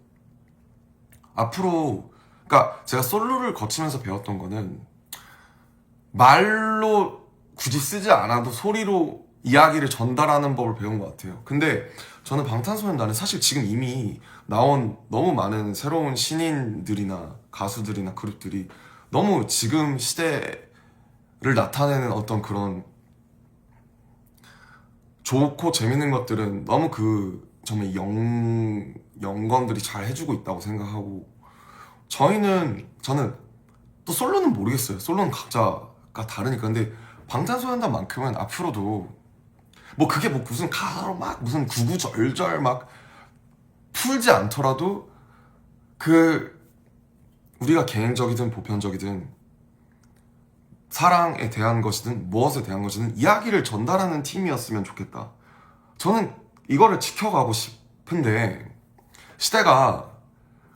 앞으로, 그러니까 제가 솔로를 거치면서 배웠던 거는 말로 굳이 쓰지 않아도 소리로 이야기를 전달하는 법을 배운 것 같아요. 근데 저는 방탄소년단은 사실 지금 이미 나온 너무 많은 새로운 신인들이나 가수들이나 그룹들이 너무 지금 시대의 나타내는 어떤 그런 좋고 재밌는 것들은 너무 정말 영건들이 잘 해주고 있다고 생각하고, 저는 또 솔로는 모르겠어요. 솔로는 각자가 다르니까. 근데 방탄소년단만큼은 앞으로도 뭐 그게 뭐 무슨 가사로 막 무슨 구구절절 막 풀지 않더라도 우리가 개인적이든 보편적이든 사랑에 대한 것이든 무엇에 대한 것이든 이야기를 전달하는 팀이었으면 좋겠다. 저는 이거를 지켜가고 싶은데 시대가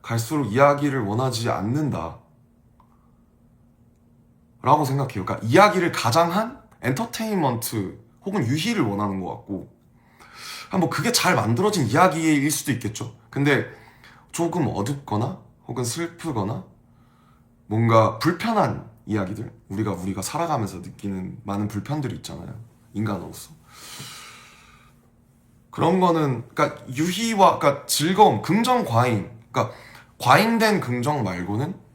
갈수록 이야기를 원하지 않는다 라고 생각해요. 그러니까 이야기를 가장한 엔터테인먼트 혹은 유희를 원하는 것 같고, 뭐 그게 잘 만들어진 이야기일 수도 있겠죠. 근데 조금 어둡거나 혹은 슬프거나 뭔가 불편한 이야기들, 우리가 살아가면서 느끼는 많은 불편들이 있잖아요, 인간으로서. 그런 거는 그러니까 유희와 그러니까 즐거움, 긍정 과잉, 그러니까 과잉된 긍정 말고는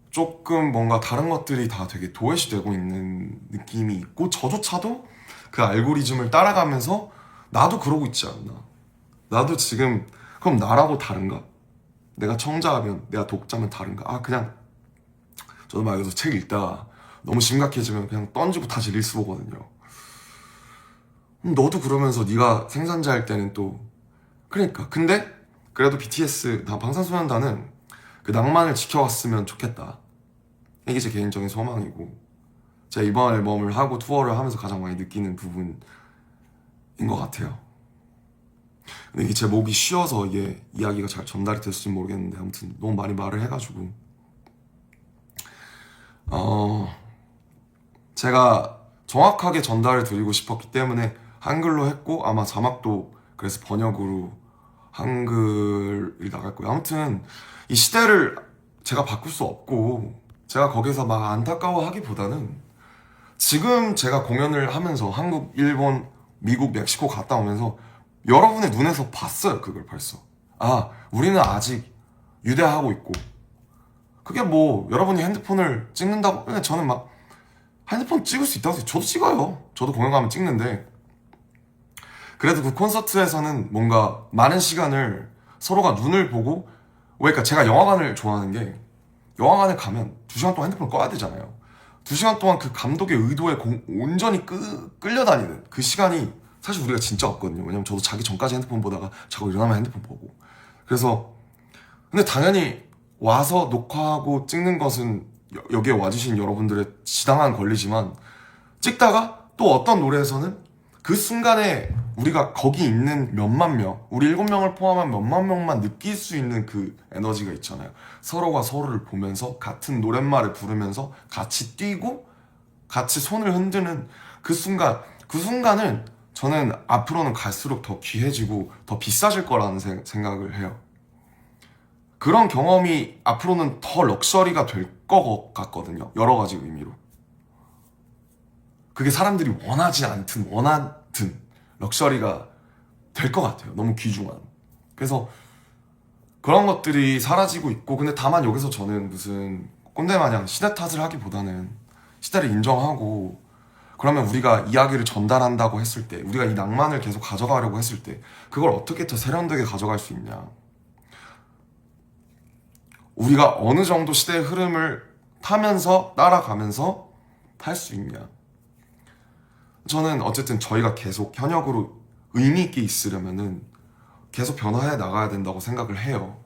조금 뭔가 다른 것들이 다 되게 도외시되고 있는 느낌이 있고, 저조차도 그 알고리즘을 따라가면서 나도 그러고 있지 않나. 나도 지금 그럼 나라고 다른가? 내가 청자하면 내가 독자면 다른가? 그냥 저도 막 여기서 책 읽다가 너무 심각해지면 그냥 던지고 다시 릴스 보거든요. 너도 그러면서 네가 생산자일 때는 또 그러니까. 근데 그래도 BTS 방탄소년단은 그 낭만을 지켜왔으면 좋겠다. 이게 제 개인적인 소망이고, 제가 이번 앨범을 하고 투어를 하면서 가장 많이 느끼는 부분인 것 같아요. 근데 이게 제 목이 쉬어서 이게 이야기가 잘 전달이 됐을지 모르겠는데, 아무튼 너무 많이 말을 해가지고 제가 정확하게 전달을 드리고 싶었기 때문에 한글로 했고, 아마 자막도 그래서 번역으로 한글이 나갈 거예요. 아무튼 이 시대를 제가 바꿀 수 없고, 제가 거기서 막 안타까워하기보다는 지금 제가 공연을 하면서 한국, 일본, 미국, 멕시코 갔다 오면서 여러분의 눈에서 봤어요. 그걸 벌써. 우리는 아직 유대하고 있고, 그게 뭐 여러분이 핸드폰을 찍는다고, 그냥 저는 막 핸드폰 찍을 수 있다고 해서 저도 찍어요. 저도 공연 가면 찍는데, 그래도 그 콘서트에서는 뭔가 많은 시간을 서로가 눈을 보고, 그러니까 제가 영화관을 좋아하는 게, 영화관에 가면 2시간 동안 핸드폰을 꺼야 되잖아요. 2시간 동안 그 감독의 의도에 온전히 끌려다니는 그 시간이 사실 우리가 진짜 없거든요. 왜냐면 저도 자기 전까지 핸드폰 보다가 자고 일어나면 핸드폰 보고. 그래서 근데 당연히 와서 녹화하고 찍는 것은 여기에 와주신 여러분들의 지당한 권리지만, 찍다가 또 어떤 노래에서는 그 순간에 우리가 거기 있는 몇만 명, 우리 7명을 포함한 몇만 명만 느낄 수 있는 그 에너지가 있잖아요. 서로가 서로를 보면서 같은 노랫말을 부르면서 같이 뛰고 같이 손을 흔드는 그 순간은 저는 앞으로는 갈수록 더 귀해지고 더 비싸질 거라는 생각을 해요. 그런 경험이 앞으로는 더 럭셔리가 될 것 같거든요. 여러 가지 의미로. 그게 사람들이 원하지 않든 원하든 럭셔리가 될 것 같아요. 너무 귀중한. 그래서 그런 것들이 사라지고 있고, 근데 다만 여기서 저는 무슨 꼰대 마냥 시대 탓을 하기보다는 시대를 인정하고, 그러면 우리가 이야기를 전달한다고 했을 때, 우리가 이 낭만을 계속 가져가려고 했을 때 그걸 어떻게 더 세련되게 가져갈 수 있냐, 우리가 어느 정도 시대의 흐름을 타면서 따라가면서 할 수 있냐. 저는 어쨌든 저희가 계속 현역으로 의미 있게 있으려면은 계속 변화해 나가야 된다고 생각을 해요.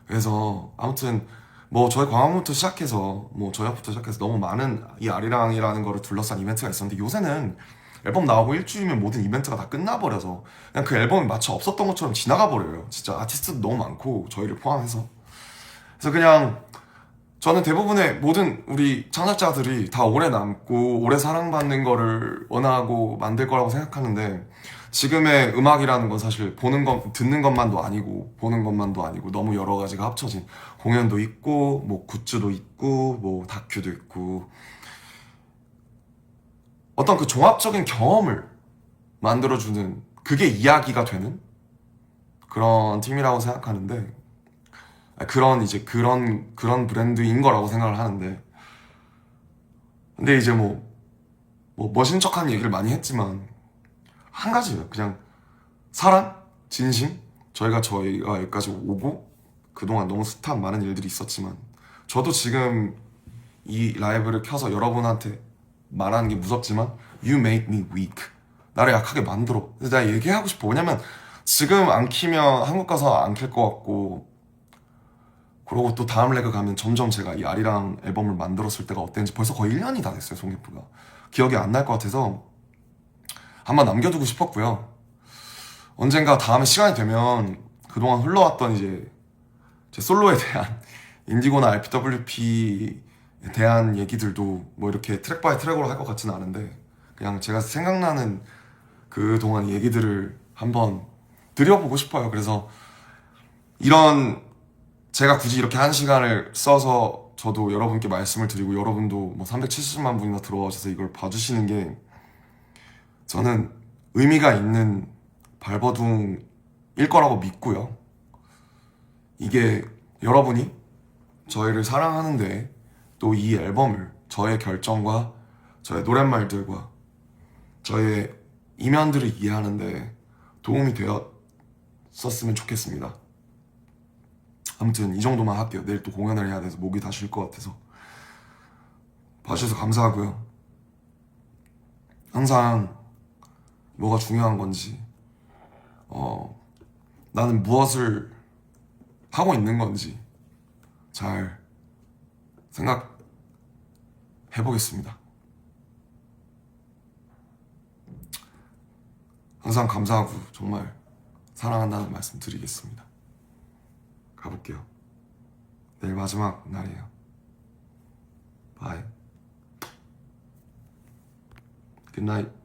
그래서 아무튼 뭐 저희 광화문부터 시작해서 뭐 저녁부터 시작해서 너무 많은 이 아리랑이라는 거를 둘러싼 이벤트가 있었는데, 요새는 앨범 나오고 일주일이면 모든 이벤트가 다 끝나버려서 그냥 그 앨범이 마치 없었던 것처럼 지나가 버려요. 진짜 아티스트도 너무 많고 저희를 포함해서. 그래서 그냥 저는 대부분의 모든 우리 창작자들이 다 오래 남고 오래 사랑받는 거를 원하고 만들 거라고 생각하는데, 지금의 음악이라는 건 사실 듣는 것만도 아니고 보는 것만도 아니고 너무 여러 가지가 합쳐진, 공연도 있고 뭐 굿즈도 있고 뭐 다큐도 있고, 어떤 그 종합적인 경험을 만들어주는, 그게 이야기가 되는 그런 팀이라고 생각하는데, 그런 브랜드인 거라고 생각을 하는데, 근데 이제 뭐 멋진 척한 얘기를 많이 했지만 한 가지예요. 그냥 사랑, 진심. 저희가 여기까지 오고 그동안 너무 숱한 많은 일들이 있었지만 저도 지금 이 라이브를 켜서 여러분한테 말하는 게 무섭지만 You make me weak. 나를 약하게 만들어. 근데 내가 얘기하고 싶어. 왜냐면 지금 안 키면 한국 가서 안 킬 것 같고, 그러고 또 다음 레그 가면 점점 제가 이 아리랑 앨범을 만들었을 때가 어땠는지 벌써 거의 1년이 다 됐어요. 송기프가 기억이 안 날 것 같아서 한번 남겨두고 싶었고요. 언젠가 다음에 시간이 되면 그동안 흘러왔던 이제 제 솔로에 대한 인디고나 RPWP에 대한 얘기들도 뭐 이렇게 트랙 바이 트랙으로 할 것 같지는 않은데 그냥 제가 생각나는 그동안 얘기들을 한번 드려보고 싶어요. 그래서 이런 제가 굳이 이렇게 한 시간을 써서 저도 여러분께 말씀을 드리고 여러분도 뭐 370만 분이나 들어와주셔서 이걸 봐주시는 게 저는 의미가 있는 발버둥일 거라고 믿고요. 이게 여러분이 저희를 사랑하는데 또 이 앨범을 저의 결정과 저의 노랫말들과 저의 이면들을 이해하는데 도움이 되었었으면 좋겠습니다. 아무튼 이 정도만 할게요. 내일 또 공연을 해야 돼서 목이 다 쉴 것 같아서. 봐주셔서 감사하고요. 항상 뭐가 중요한 건지 나는 무엇을 하고 있는 건지 잘 생각해 보겠습니다. 항상 감사하고 정말 사랑한다는 말씀 드리겠습니다. 가볼게요. 내일 마지막 날이에요. 바이. 굿나잇.